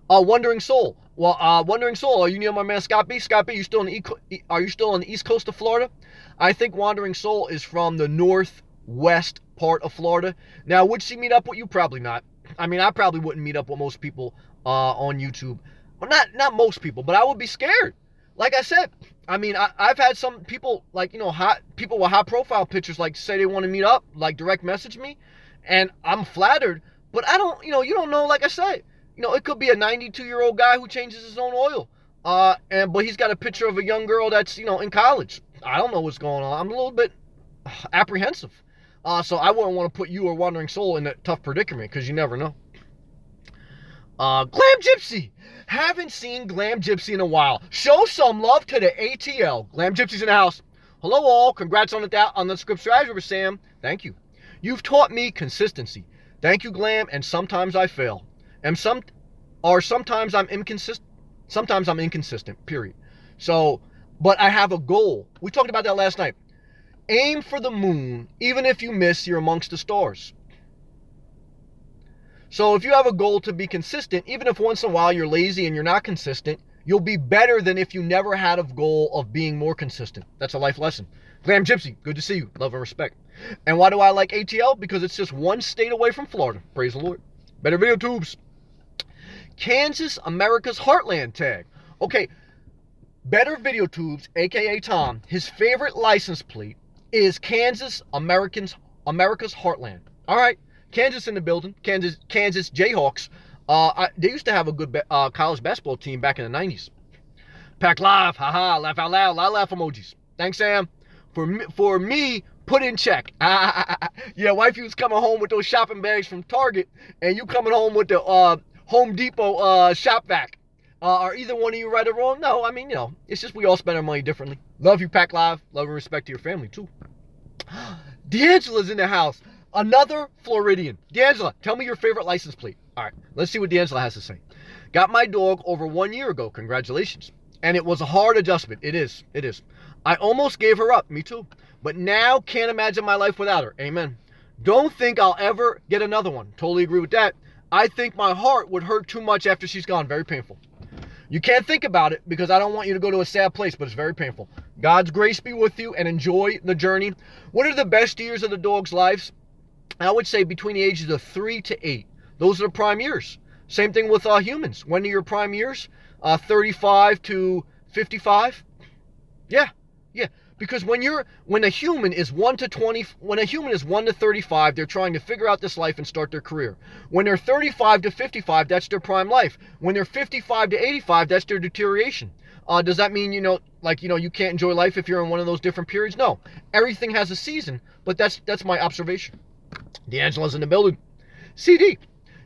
S1: Wandering Soul. Well, Wandering Soul, are you near my man Scott B? Scott B, are you still on the east coast of Florida? I think Wandering Soul is from the northwest part of Florida. Now, would she meet up with you? Probably not. I mean, I probably wouldn't meet up with most people on YouTube. Well, not most people, but I would be scared. Like I said, I mean, I've had some people, like, people with high profile pictures, like, say they want to meet up, like, direct message me, and I'm flattered, but I don't, you don't know, like I said, it could be a 92-year-old guy who changes his own oil, but he's got a picture of a young girl that's, in college. I don't know what's going on. I'm a little bit apprehensive. So I wouldn't want to put you or Wandering Soul in a tough predicament, because you never know. Glam Gypsy. Haven't seen Glam Gypsy in a while. Show some love to the ATL. Glam Gypsy's in the house. Hello all. Congrats on the script strategy, Sam. Thank you. You've taught me consistency. Thank you, Glam. And sometimes I fail. Or sometimes I'm inconsistent. Sometimes I'm inconsistent, period. So, but I have a goal. We talked about that last night. Aim for the moon. Even if you miss, you're amongst the stars. So if you have a goal to be consistent, even if once in a while you're lazy and you're not consistent, you'll be better than if you never had a goal of being more consistent. That's a life lesson. Glam Gypsy, good to see you. Love and respect. And why do I like ATL? Because it's just one state away from Florida. Praise the Lord. Better video tubes. Kansas, America's Heartland tag. Okay, Better Video Tubes, aka Tom, his favorite license plate is Kansas, America's Heartland. All right, Kansas in the building. Kansas Jayhawks. They used to have a good college basketball team back in the 90s. Pack live, haha, laugh out loud, lot of laugh emojis. Thanks, Sam. For me, put in check. Yeah, wifey was coming home with those shopping bags from Target, and you coming home with the Home Depot shop vac. Are either one of you right or wrong? No, I mean, it's just we all spend our money differently. Love you, Pack Live. Love and respect to your family, too. D'Angela's in the house. Another Floridian. D'Angela, tell me your favorite license plate. All right, let's see what D'Angela has to say. Got my dog over 1 year ago. Congratulations. And it was a hard adjustment. It is. I almost gave her up. Me too. But now can't imagine my life without her. Amen. Don't think I'll ever get another one. Totally agree with that. I think my heart would hurt too much after she's gone. Very painful. You can't think about it because I don't want you to go to a sad place, but it's very painful. God's grace be with you and enjoy the journey. What are the best years of the dog's lives? I would say between the ages of 3 to 8. Those are the prime years. Same thing with humans. When are your prime years? 35 to 55. Yeah. Because when a human is 1 to 20, when a human is 1 to 35, they're trying to figure out this life and start their career. When they're 35 to 55, that's their prime life. When they're 55 to 85, that's their deterioration. Does that mean, you can't enjoy life if you're in one of those different periods? No. Everything has a season, but that's my observation. D'Angela's in the building. CD.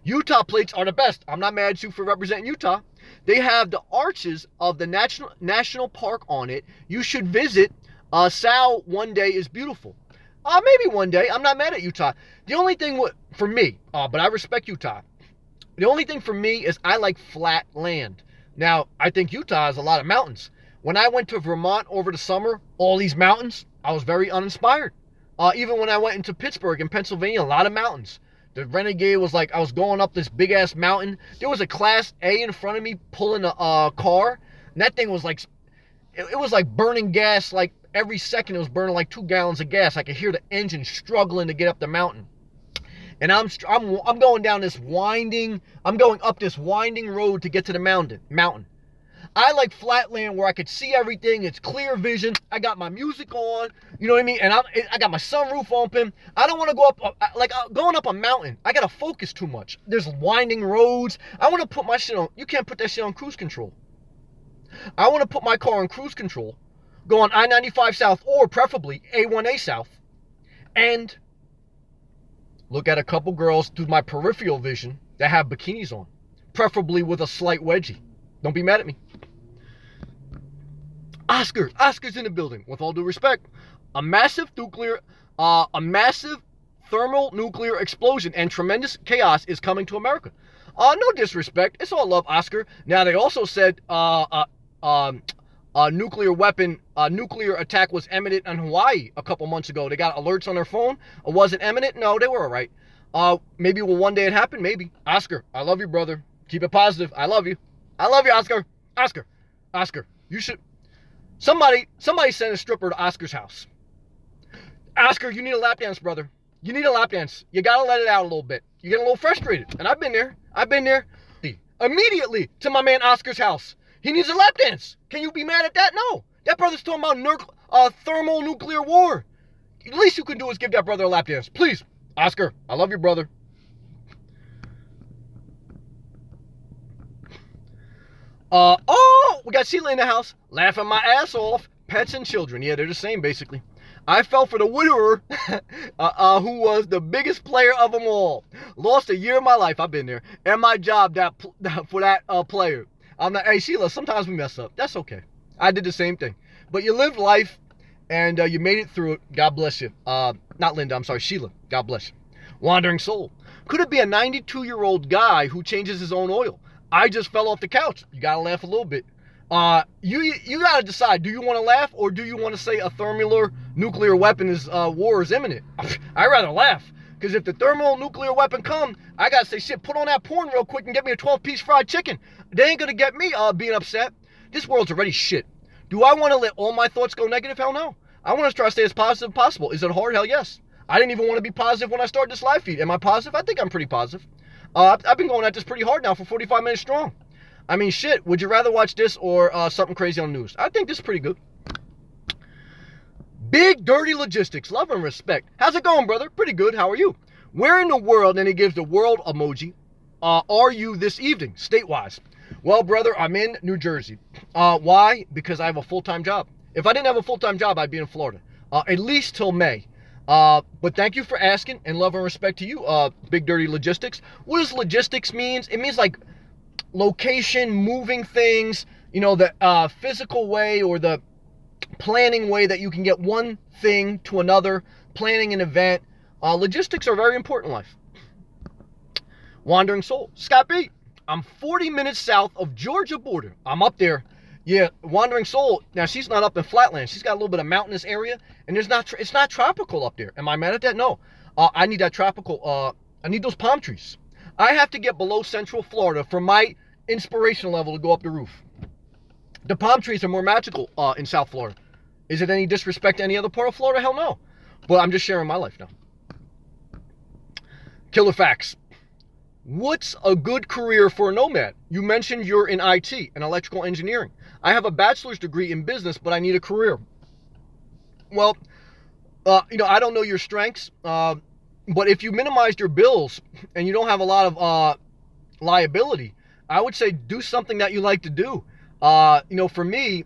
S1: Utah plates are the best. I'm not mad at you for representing Utah. They have the arches of the national park on it. You should visit. Sal one day is beautiful. Maybe one day. I'm not mad at Utah. The only thing for me, but I respect Utah. The only thing for me is I like flat land. Now, I think Utah has a lot of mountains. When I went to Vermont over the summer, all these mountains, I was very uninspired. Even when I went into Pittsburgh in Pennsylvania, a lot of mountains. The Renegade was like, I was going up this big ass mountain. There was a Class A in front of me pulling a car. And that thing was like, it was like burning gas. Like every second it was burning like 2 gallons of gas. I could hear the engine struggling to get up the mountain. And I'm going down this I'm going up this winding road to get to the mountain. I like flat land where I could see everything. It's clear vision. I got my music on. You know what I mean? And I got my sunroof open. I don't want to go up, going up a mountain. I got to focus too much. There's winding roads. I want to put my shit on. You can't put that shit on cruise control. I want to put my car on cruise control, go on I-95 South or preferably A1A South, and look at a couple girls through my peripheral vision that have bikinis on, preferably with a slight wedgie. Don't be mad at me. Oscar's in the building. With all due respect, a massive thermal nuclear explosion and tremendous chaos is coming to America. No disrespect. It's all love, Oscar. Now they also said nuclear attack was imminent in Hawaii a couple months ago. They got alerts on their phone. It wasn't imminent. No, they were all right. Maybe one day it happened. Maybe. Oscar, I love you, brother. Keep it positive. I love you. I love you, Oscar. Oscar, you should. Somebody send a stripper to Oscar's house. Oscar, you need a lap dance, brother. You need a lap dance. You gotta let it out a little bit. You get a little frustrated. And I've been there. Immediately to my man Oscar's house. He needs a lap dance. Can you be mad at that? No. That brother's talking about thermal nuclear war. The least you can do is give that brother a lap dance. Please. Oscar, I love you, brother. We got Sheila in the house. Laughing my ass off. Pets and children. Yeah, they're the same, basically. I fell for the widower who was the biggest player of them all. Lost a year of my life. I've been there. And my job for that player. Hey, Sheila, sometimes we mess up. That's okay. I did the same thing. But you lived life, and you made it through it. God bless you. Not Linda, I'm sorry, Sheila. God bless you. Wandering soul. Could it be a 92-year-old guy who changes his own oil? I just fell off the couch. You gotta laugh a little bit. You gotta decide. Do you want to laugh or do you want to say a thermonuclear weapon is war is imminent? I'd rather laugh because if the thermonuclear weapon come, I gotta say shit. Put on that porn real quick and get me a 12-piece fried chicken. They ain't gonna get me being upset. This world's already shit. Do I want to let all my thoughts go negative? Hell no. I want to try to stay as positive as possible. Is it hard? Hell yes. I didn't even want to be positive when I started this live feed. Am I positive? I think I'm pretty positive. I've been going at this pretty hard now for 45 minutes strong. I mean, shit, would you rather watch this or something crazy on the news? I think this is pretty good. Big Dirty Logistics, love and respect. How's it going, brother? Pretty good. How are you? Where in the world, and he gives the world emoji, are you this evening, state-wise? Well, brother, I'm in New Jersey. Why? Because I have a full-time job. If I didn't have a full-time job, I'd be in Florida, at least till May. But thank you for asking, and love and respect to you, Big Dirty Logistics. What does logistics mean? It means like location, moving things, the physical way or the planning way that you can get one thing to another, planning an event. Logistics are very important in life. Wandering Soul. Scott B. I'm 40 minutes south of Georgia border. I'm up there. Yeah, Wandering Soul. Now, she's not up in flatland. She's got a little bit of mountainous area, and it's not tropical up there. Am I mad at that? No. I need that tropical. I need those palm trees. I have to get below Central Florida for my inspiration level to go up the roof. The palm trees are more magical in South Florida. Is it any disrespect to any other part of Florida? Hell no. But I'm just sharing my life now. Killer facts. What's a good career for a nomad? You mentioned you're in IT and electrical engineering. I have a bachelor's degree in business, but I need a career. Well, I don't know your strengths, but if you minimize your bills and you don't have a lot of liability, I would say do something that you like to do. For me,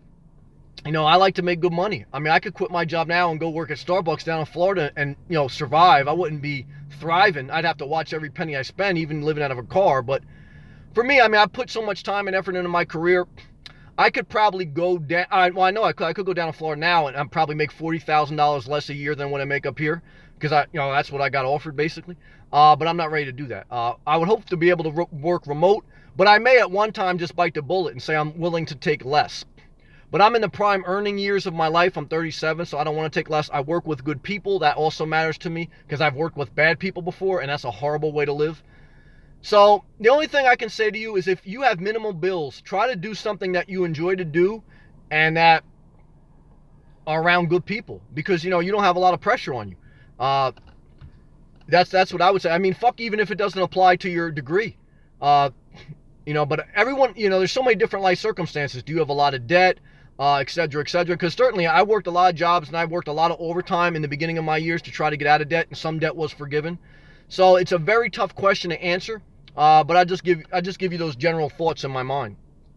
S1: I like to make good money. I mean, I could quit my job now and go work at Starbucks down in Florida and, survive. I wouldn't be thriving. I'd have to watch every penny I spend, even living out of a car. But for me, I put so much time and effort into my career. I could probably go down. I know I could go down to Florida now and I'd probably make $40,000 less a year than what I make up here because that's what I got offered basically. But I'm not ready to do that. I would hope to be able to work remote, but I may at one time just bite the bullet and say I'm willing to take less. But I'm in the prime earning years of my life. I'm 37, so I don't want to take less. I work with good people. That also matters to me because I've worked with bad people before, and that's a horrible way to live. So the only thing I can say to you is if you have minimal bills, try to do something that you enjoy to do and that are around good people because, you don't have a lot of pressure on you. That's what I would say. I mean, fuck even if it doesn't apply to your degree. But everyone, there's so many different life circumstances. Do you have a lot of debt? Et cetera, et cetera. Because certainly I worked a lot of jobs and I worked a lot of overtime in the beginning of my years to try to get out of debt, and some debt was forgiven. So it's a very tough question to answer, but I just give you those general thoughts in my mind.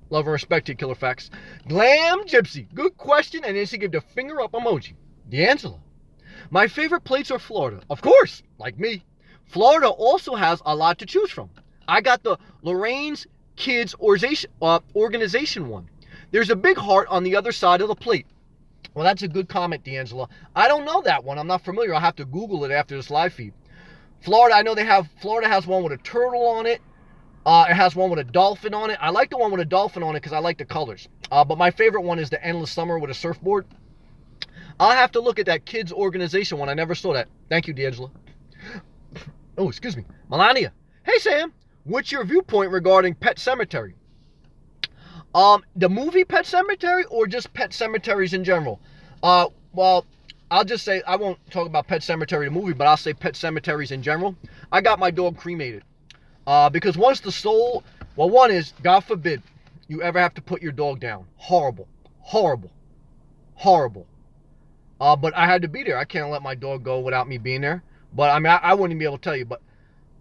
S1: Love and respect to you, Killer Facts. Glam Gypsy, good question, and then she gave the finger up emoji. D'Angela, my favorite place are Florida. Of course, like me. Florida also has a lot to choose from. I got the Lorraine's Kids Organization one. There's a big heart on the other side of the plate. Well, that's a good comment, D'Angela. I don't know that one. I'm not familiar. I'll have to Google it after this live feed. Florida, I know Florida has one with a turtle on it. It has one with a dolphin on it. I like the one with a dolphin on it because I like the colors. But my favorite one is the Endless Summer with a surfboard. I'll have to look at that Kids Organization one. I never saw that. Thank you, D'Angela. Oh, excuse me. Melania. Hey, Sam. What's your viewpoint regarding Pet Sematary? The movie Pet Sematary or just pet cemeteries in general? Well, I'll just say, I won't talk about Pet Sematary the movie, but I'll say pet cemeteries in general. I got my dog cremated. Because once the soul, one is, God forbid, you ever have to put your dog down. Horrible. Horrible. Horrible. But I had to be there. I can't let my dog go without me being there. But I wouldn't be able to tell you, but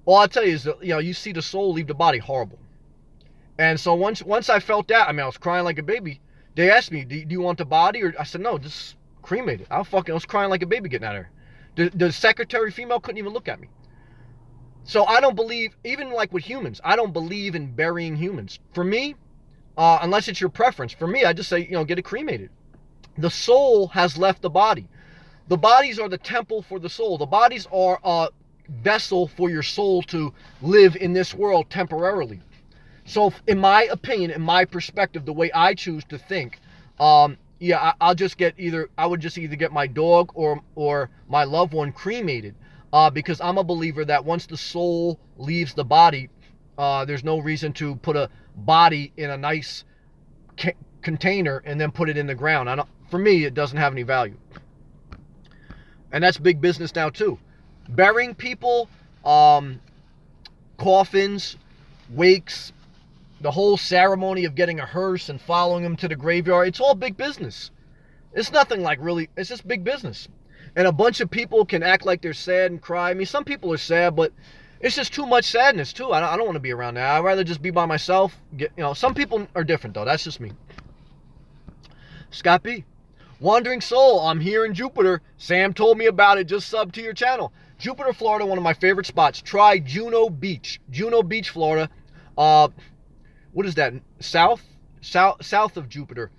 S1: all I'll tell you is that, you see the soul leave the body. Horrible. And so once I felt that, I was crying like a baby. They asked me, do you want the body? Or I said, no, just cremate it. I was crying like a baby getting out of there. The secretary female couldn't even look at me. So I don't believe, even like with humans, I don't believe in burying humans. For me, unless it's your preference, for me, I just say, get it cremated. The soul has left the body. The bodies are the temple for the soul. The bodies are a vessel for your soul to live in this world temporarily. So in my opinion, in my perspective, the way I choose to think, yeah, I'll just get either, I would just either get my dog or my loved one cremated, because I'm a believer that once the soul leaves the body, there's no reason to put a body in a nice container and then put it in the ground. For me, it doesn't have any value. And that's big business now too. Burying people, coffins, wakes, the whole ceremony of getting a hearse and following them to the graveyard, it's all big business. It's nothing like really, it's just big business. And a bunch of people can act like they're sad and cry. I mean, some people are sad, but it's just too much sadness too. I don't want to be around that. I'd rather just be by myself. Some people are different though. That's just me. Scott B. Wandering Soul, I'm here in Jupiter. Sam told me about it. Just sub to your channel. Jupiter, Florida, one of my favorite spots. Try Juno Beach. Juno Beach, Florida. What is that? South of Jupiter.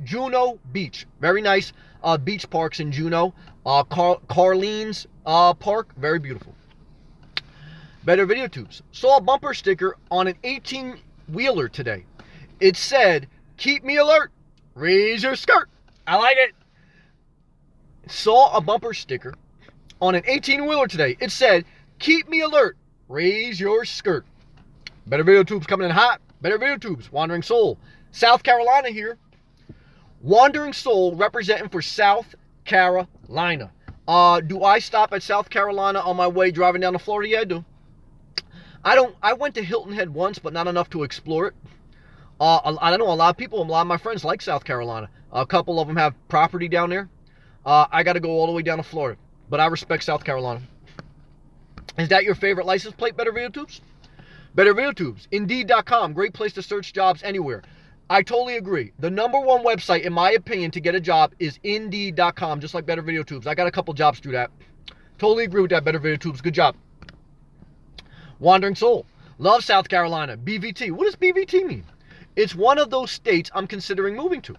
S1: Juno Beach. Very nice beach parks in Juno. Carlene's Park. Very beautiful. Better Video Tubes. Saw a bumper sticker on an 18-wheeler today. It said, "Keep me alert. Raise your skirt." I like it. Saw a bumper sticker on an 18-wheeler today. It said, "Keep me alert. Raise your skirt." Better Video Tubes coming in hot. Better Video Tubes. Wandering Soul. South Carolina here. Wandering Soul representing for South Carolina. Do I stop at South Carolina on my way driving down to Florida? Yeah, I do. I went to Hilton Head once, but not enough to explore it. I don't know, a lot of people, a lot of my friends like South Carolina. A couple of them have property down there. I got to go all the way down to Florida, but I respect South Carolina. Is that your favorite license plate, Better Video Tubes? Better Video Tubes. Indeed.com, great place to search jobs anywhere. I totally agree. The number one website, in my opinion, to get a job is Indeed.com, just like Better Video Tubes. I got a couple jobs through that. Totally agree with that, Better Video Tubes. Good job. Wandering Soul. Love South Carolina. BVT. What does BVT mean? It's one of those states I'm considering moving to.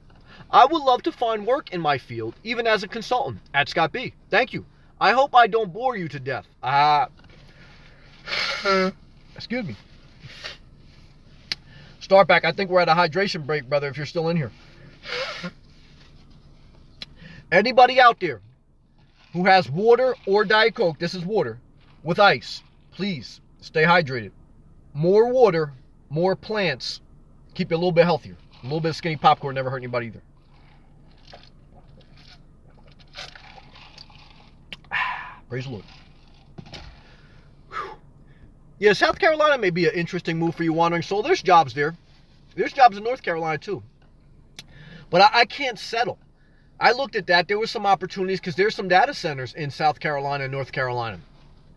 S1: I would love to find work in my field, even as a consultant. At Scott B. Thank you. I hope I don't bore you to death. Excuse me. Start back. I think we're at a hydration break, brother, if you're still in here. Anybody out there who has water or Diet Coke, this is water, with ice, please stay hydrated. More water, more plants, keep you a little bit healthier. A little bit of skinny popcorn never hurt anybody either. Praise the Lord. Whew. Yeah, South Carolina may be an interesting move for you, Wandering Soul. There's jobs there. There's jobs in North Carolina too. But I can't settle. I looked at that. There were some opportunities because there's some data centers in South Carolina and North Carolina.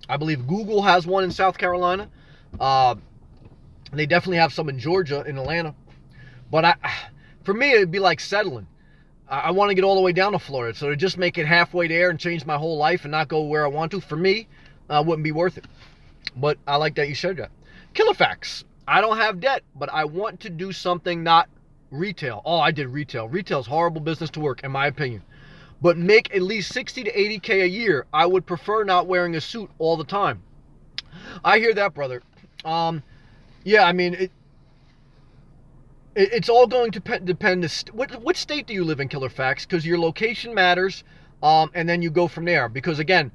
S1: I believe Google has one in South Carolina. They definitely have some in Georgia, in Atlanta. But for me, it'd be like settling. I want to get all the way down to Florida. So to just make it halfway there and change my whole life and not go where I want to, for me, wouldn't be worth it. But I like that you said that. Killer facts. I don't have debt, but I want to do something not retail. Oh, I did retail. Retail's horrible business to work, in my opinion. But make at least 60 to 80K a year. I would prefer not wearing a suit all the time. I hear that, brother. Yeah, I mean, it's all going to depend. What state do you live in, Killer Facts? Because your location matters, and then you go from there. Because, again,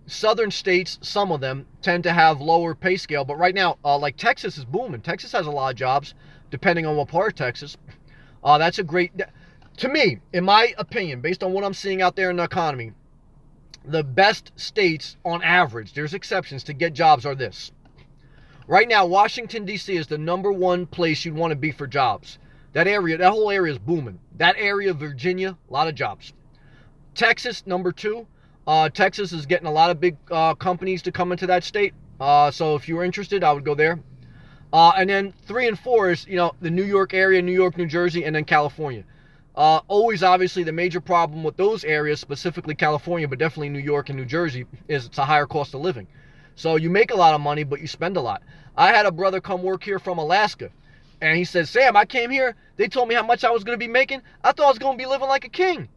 S1: southern states, some of them, tend to have lower pay scale. But right now, like Texas is booming. Texas has a lot of jobs, depending on what part of Texas. That's a great... To me, in my opinion, based on what I'm seeing out there in the economy, the best states on average, there's exceptions to get jobs, are this. Right now, Washington, D.C. is the number one place you'd want to be for jobs. That area, that whole area is booming. That area, Virginia, a lot of jobs. Texas, number two. Texas is getting a lot of big companies to come into that state. So if you were interested, I would go there. And then 3 and 4 is, the New York area, New York, New Jersey, and then California. Always, obviously, the major problem with those areas, specifically California, but definitely New York and New Jersey, is it's a higher cost of living. So you make a lot of money, but you spend a lot. I had a brother come work here from Alaska, and he said, Sam, I came here, they told me how much I was going to be making. I thought I was going to be living like a king.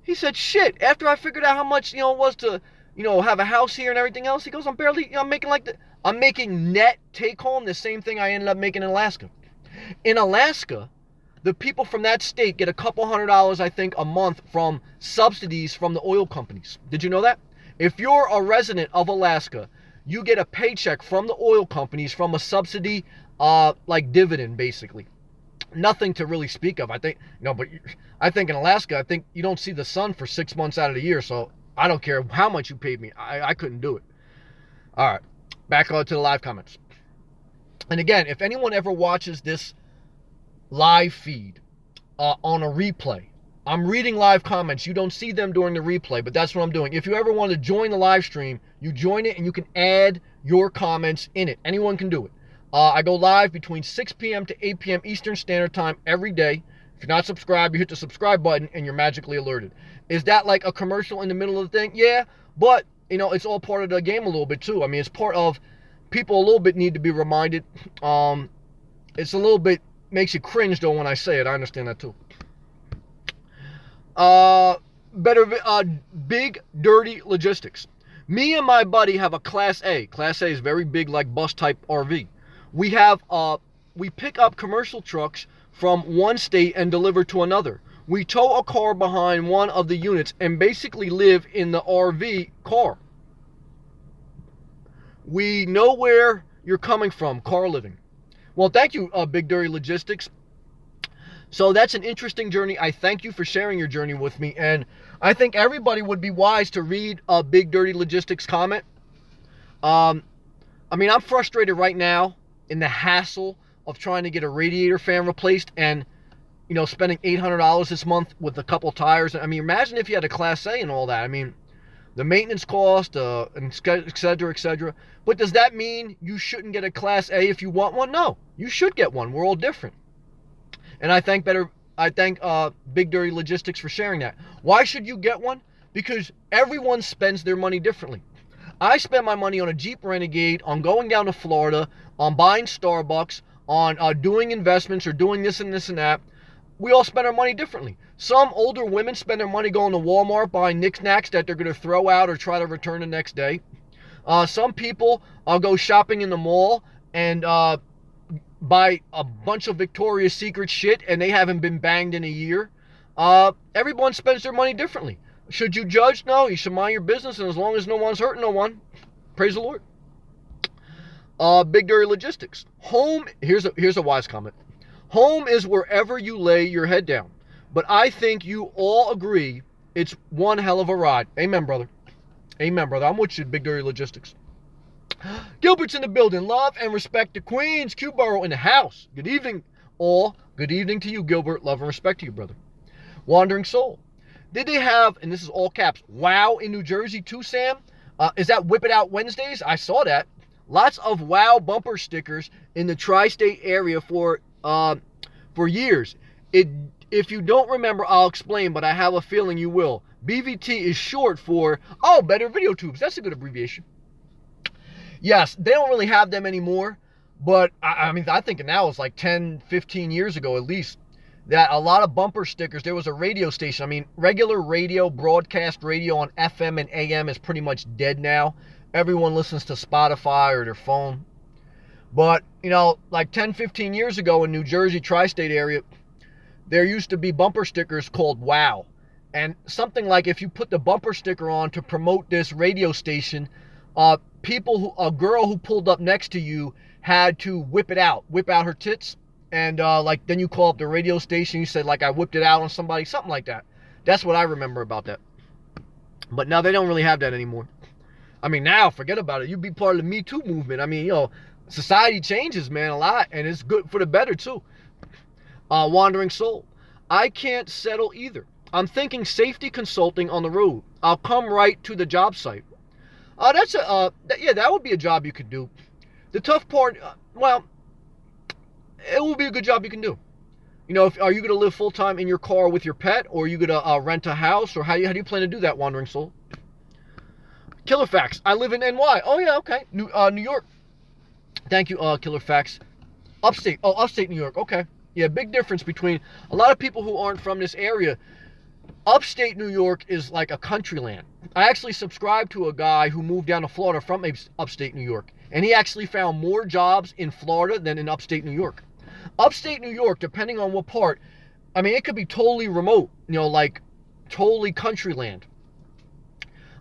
S1: He said, shit, after I figured out how much, it was to, have a house here and everything else, he goes, I'm making net take home the same thing I ended up making in Alaska. In Alaska, the people from that state get a couple $100s, I think, a month from subsidies from the oil companies. Did you know that? If you're a resident of Alaska, you get a paycheck from the oil companies from a subsidy, like dividend, basically. Nothing to really speak of. I think, no, but I think in Alaska, I think you don't see the sun for 6 months out of the year, so I don't care how much you paid me. I couldn't do it. All right, back on to the live comments. And again, if anyone ever watches this live feed on a replay, I'm reading live comments. You don't see them during the replay, but that's what I'm doing. If you ever want to join the live stream, you join it and you can add your comments in it. Anyone can do it. I go live between 6 p.m. to 8 p.m. Eastern Standard Time every day. If you're not subscribed, you hit the subscribe button and you're magically alerted. Is that like a commercial in the middle of the thing? Yeah, but it's all part of the game a little bit too. I mean, it's part of people a little bit need to be reminded. It's a little bit makes you cringe though when I say it. I understand that too. Big Dirty Logistics. Me and my buddy have a Class A. Class A is very big, like bus type RV. We pick up commercial trucks from one state and deliver to another. We tow a car behind one of the units and basically live in the RV car. We know where you're coming from, car living. Well, thank you, Big Dirty Logistics. So that's an interesting journey. I thank you for sharing your journey with me. And I think everybody would be wise to read a Big Dirty Logistics comment. I mean, I'm frustrated right now in the hassle of trying to get a radiator fan replaced and, spending $800 this month with a couple tires. I mean, imagine if you had a Class A and all that. I mean, the maintenance cost, and et cetera, et cetera. But does that mean you shouldn't get a Class A if you want one? No, you should get one. We're all different. And I thank Big Dirty Logistics for sharing that. Why should you get one? Because everyone spends their money differently. I spend my money on a Jeep Renegade, on going down to Florida, on buying Starbucks, on doing investments or doing this and this and that. We all spend our money differently. Some older women spend their money going to Walmart buying knickknacks that they're going to throw out or try to return the next day. Some people go shopping in the mall and buy a bunch of Victoria's Secret shit and they haven't been banged in a year. Everyone spends their money differently. Should you judge? No, you should mind your business, and as long as no one's hurting no one, praise the Lord. Big Dirty Logistics. Home, here's a wise comment. Home is wherever you lay your head down. But I think you all agree it's one hell of a ride. Amen, brother. Amen, brother. I'm with you, Big Dirty Logistics. Gilbert's in the building. Love and respect to Queens. Q-Borough in the house. Good evening, all. Good evening to you, Gilbert. Love and respect to you, brother. Wandering Soul. Did they have, and this is all caps, WOW in New Jersey too, Sam? Is that Whip It Out Wednesdays? I saw that. Lots of WOW bumper stickers in the tri-state area for years. If you don't remember, I'll explain, but I have a feeling you will. BVT is short for, Better Video Tubes. That's a good abbreviation. Yes, they don't really have them anymore, but I mean, I think now it's like 10, 15 years ago at least, that a lot of bumper stickers, there was a radio station. I mean, regular radio, broadcast radio on FM and AM is pretty much dead now. Everyone listens to Spotify or their phone. But, like 10, 15 years ago in New Jersey, tri-state area, there used to be bumper stickers called WOW. And something like if you put the bumper sticker on to promote this radio station, a girl who pulled up next to you had to whip out her tits. And then you call up the radio station, you said I whipped it out on somebody, something like that. That's what I remember about that. But now they don't really have that anymore. I mean, now forget about it. You be part of the Me Too movement. I mean, society changes, man, a lot, and it's good for the better too. Wandering Soul. I can't settle either. I'm thinking safety consulting on the road. I'll come right to the job site. That would be a job you could do. The tough part, it will be a good job you can do. Are you going to live full time in your car with your pet, or are you going to rent a house, or how do you plan to do that, Wandering Soul? Killer Facts. I live in NY. Oh yeah, okay. New York. Thank you, Killer Facts. Upstate New York. Okay. Yeah, big difference between a lot of people who aren't from this area. Upstate New York is like a country land. I actually subscribe to a guy who moved down to Florida from upstate New York, and he actually found more jobs in Florida than in upstate New York. Upstate New York, depending on what part, I mean, it could be totally remote, like totally country land.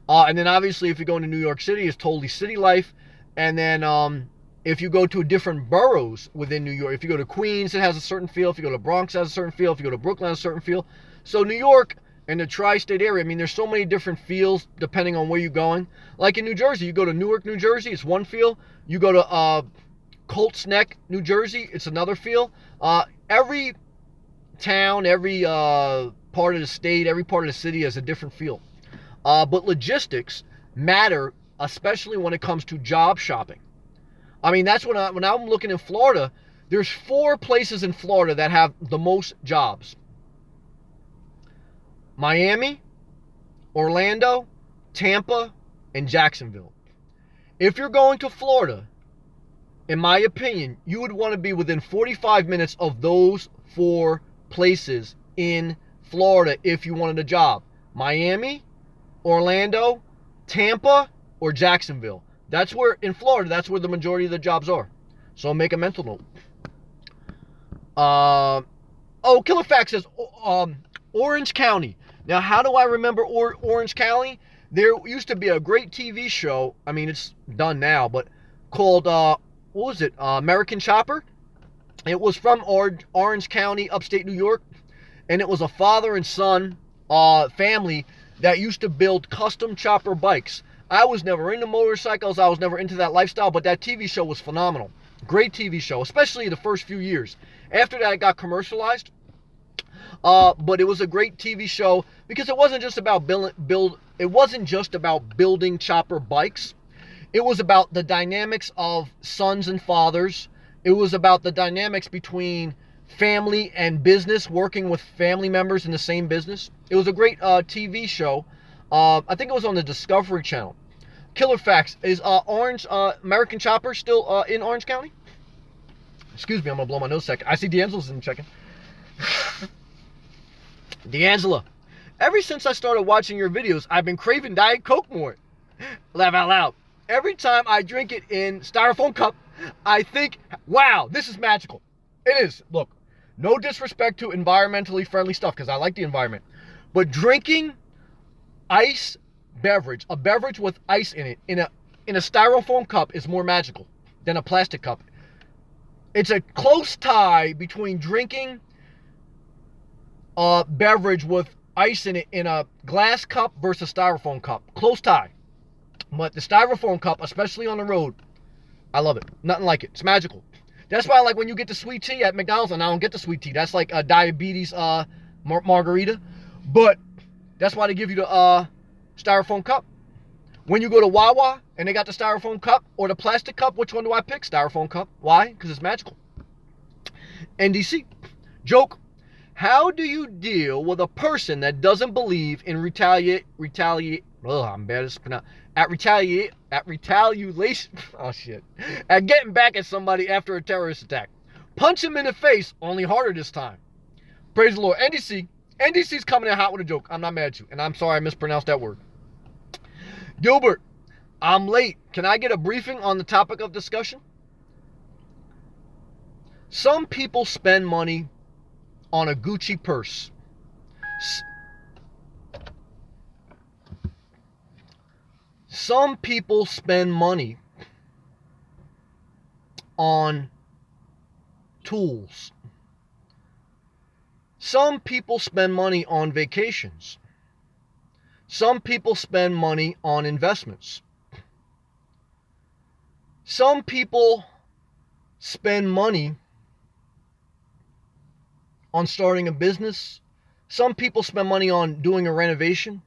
S1: And then obviously, if you go into New York City, it's totally city life. And then if you go to different boroughs within New York, if you go to Queens, it has a certain feel. If you go to Bronx, it has a certain feel. If you go to Brooklyn, it has a certain feel. So New York and the tri-state area, I mean, there's so many different feels depending on where you're going. Like in New Jersey, you go to Newark, New Jersey, it's one feel. You go to Colts Neck, New Jersey, it's another feel. Every town, every part of the state, every part of the city has a different feel. But logistics matter, especially when it comes to job shopping. I mean, that's when I'm looking in Florida, there's 4 places in Florida that have the most jobs. Miami, Orlando, Tampa, and Jacksonville. If you're going to Florida, in my opinion, you would want to be within 45 minutes of those 4 places in Florida if you wanted a job. Miami, Orlando, Tampa, or Jacksonville. That's where, in Florida, that's where the majority of the jobs are. So make a mental note. Killer Fact says Orange County. Now, how do I remember Orange County? There used to be a great TV show. I mean, it's done now, but called, what was it? American Chopper. It was from Orange County, upstate New York. And it was a father and son family that used to build custom chopper bikes. I was never into motorcycles. I was never into that lifestyle, but that TV show was phenomenal. Great TV show, especially the first few years. After that, it got commercialized. But it was a great TV show because it wasn't just about building chopper bikes. It was about the dynamics of sons and fathers. It was about the dynamics between family and business, working with family members in the same business. It was a great TV show. I think it was on the Discovery Channel. Killer Facts. Is American Chopper still in Orange County? Excuse me, I'm going to blow my nose a second. I see D'Angela's in checking. D'Angela, ever since I started watching your videos, I've been craving Diet Coke more. Laugh out loud. Every time I drink it in Styrofoam cup, I think, wow, this is magical. It is. Look, no disrespect to environmentally friendly stuff because I like the environment. But drinking ice beverage, a beverage with ice in it, in a Styrofoam cup is more magical than a plastic cup. It's a close tie between drinking a beverage with ice in it in a glass cup versus Styrofoam cup. Close tie. But the Styrofoam cup, especially on the road, I love it. Nothing like it. It's magical. That's why I like when you get the sweet tea at McDonald's, and I don't get the sweet tea. That's like a diabetes margarita. But that's why they give you the Styrofoam cup. When you go to Wawa and they got the Styrofoam cup or the plastic cup, which one do I pick? Styrofoam cup. Why? Because it's magical. NDC. Joke. How do you deal with a person that doesn't believe in retaliation? Oh shit. At getting back at somebody after a terrorist attack. Punch him in the face, only harder this time. Praise the Lord. NDC's coming in hot with a joke. I'm not mad at you. And I'm sorry I mispronounced that word. Gilbert, I'm late. Can I get a briefing on the topic of discussion? Some people spend money on a Gucci purse. Some people spend money on tools. Some people spend money on vacations. Some people spend money on investments. Some people spend money on starting a business. Some people spend money on doing a renovation.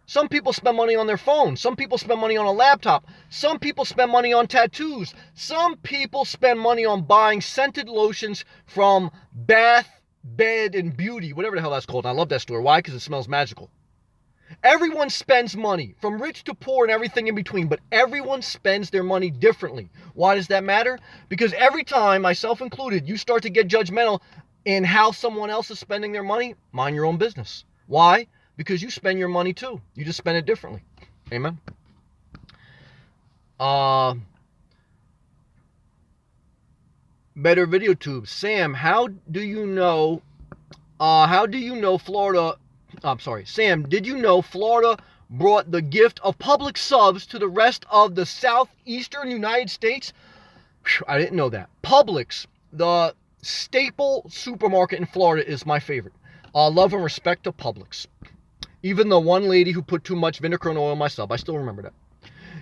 S1: Some people spend money on their phone. Some people spend money on a laptop. Some people spend money on tattoos. Some people spend money on buying scented lotions from Bath, Bed, and Beauty, whatever the hell that's called. I love that store. Why? Because it smells magical. Everyone spends money, from rich to poor and everything in between, but everyone spends their money differently. Why does that matter? Because every time, myself included, you start to get judgmental in how someone else is spending their money, mind your own business. Why? Because you spend your money too. You just spend it differently. Amen. Better Video Tube. Sam, how do you know Florida? I'm sorry, Sam. Did you know Florida brought the gift of public subs to the rest of the southeastern United States? Whew, I didn't know that. Publix, the staple supermarket in Florida, is my favorite. Love and respect to Publix. Even the one lady who put too much vinegar and oil in my sub, I still remember that.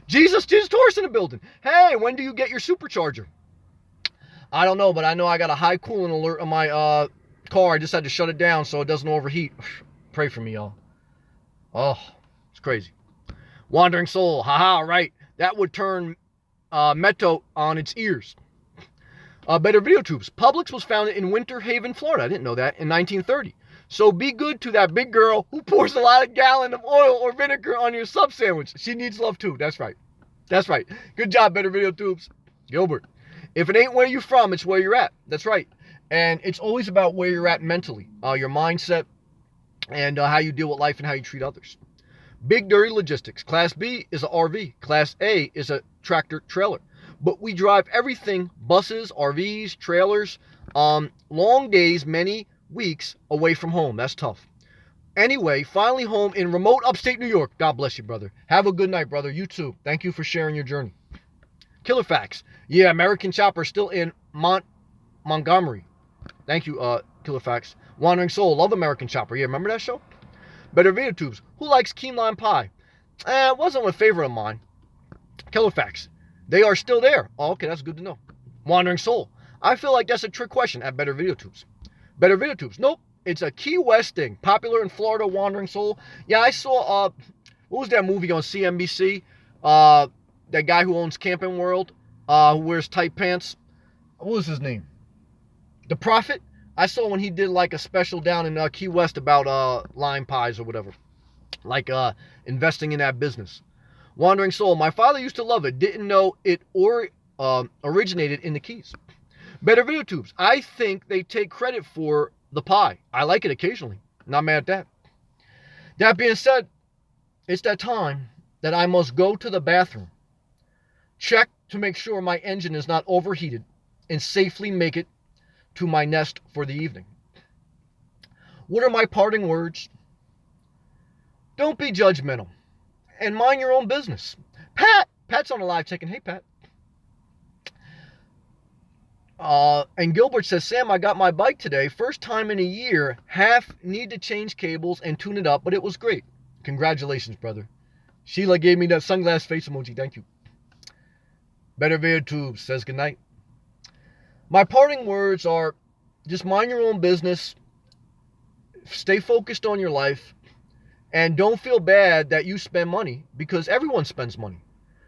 S1: Jesus Taurus in the building. Hey, when do you get your supercharger? I don't know, but I know I got a high coolant alert on my car. I just had to shut it down so it doesn't overheat. Pray for me, y'all. Oh, it's crazy. Wandering Soul. Haha, right. That would turn Meto on its ears. Better Video Tubes. Publix was founded in Winter Haven, Florida. I didn't know that. In 1930. So be good to that big girl who pours a lot of gallon of oil or vinegar on your sub sandwich. She needs love too. That's right. That's right. Good job, Better Video Tubes. Gilbert. If it ain't where you're from, it's where you're at. That's right. And it's always about where you're at mentally, your mindset, and how you deal with life and how you treat others. Big Dirty Logistics. Class B is an RV. Class A is a tractor trailer. But we drive everything, buses, RVs, trailers, long days, many weeks away from home. That's tough. Anyway, finally home in remote upstate New York. God bless you, brother. Have a good night, brother. You too. Thank you for sharing your journey. Killer Facts. Yeah, American Chopper still in Montgomery. Thank you, Killer Facts. Wandering Soul. Love American Chopper. Yeah, remember that show? Better Video Tubes. Who likes key lime pie? It wasn't a favorite of mine. Killer Facts. They are still there. Oh, okay, that's good to know. Wandering Soul. I feel like that's a trick question at Better Video Tubes. Better Video Tubes. Nope. It's a Key West thing. Popular in Florida, Wandering Soul. Yeah, I saw, what was that movie on CNBC? That guy who owns Camping World, who wears tight pants. What was his name? The Prophet? I saw when he did like a special down in Key West about lime pies or whatever. Like investing in that business. Wandering Soul. My father used to love it. Didn't know it originated in the Keys. Better Video Tubes. I think they take credit for the pie. I like it occasionally. Not mad at that. That being said, it's that time that I must go to the bathroom, check to make sure my engine is not overheated, and safely make it to my nest for the evening. What are my parting words? Don't be judgmental and mind your own business. Pat's on the live chicken. Hey, Pat. And Gilbert says, Sam, I got my bike today. First time in a year. Half need to change cables and tune it up, but it was great. Congratulations, brother. Sheila gave me that sunglass face emoji. Thank you. Better Video Tubes says goodnight. My parting words are just mind your own business. Stay focused on your life. And don't feel bad that you spend money, because everyone spends money.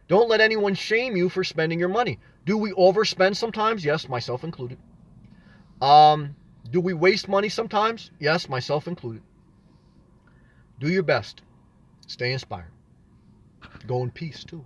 S1: Don't let anyone shame you for spending your money. Do we overspend sometimes? Yes, myself included. Do we waste money sometimes? Yes, myself included. Do your best. Stay inspired. Go in peace, too.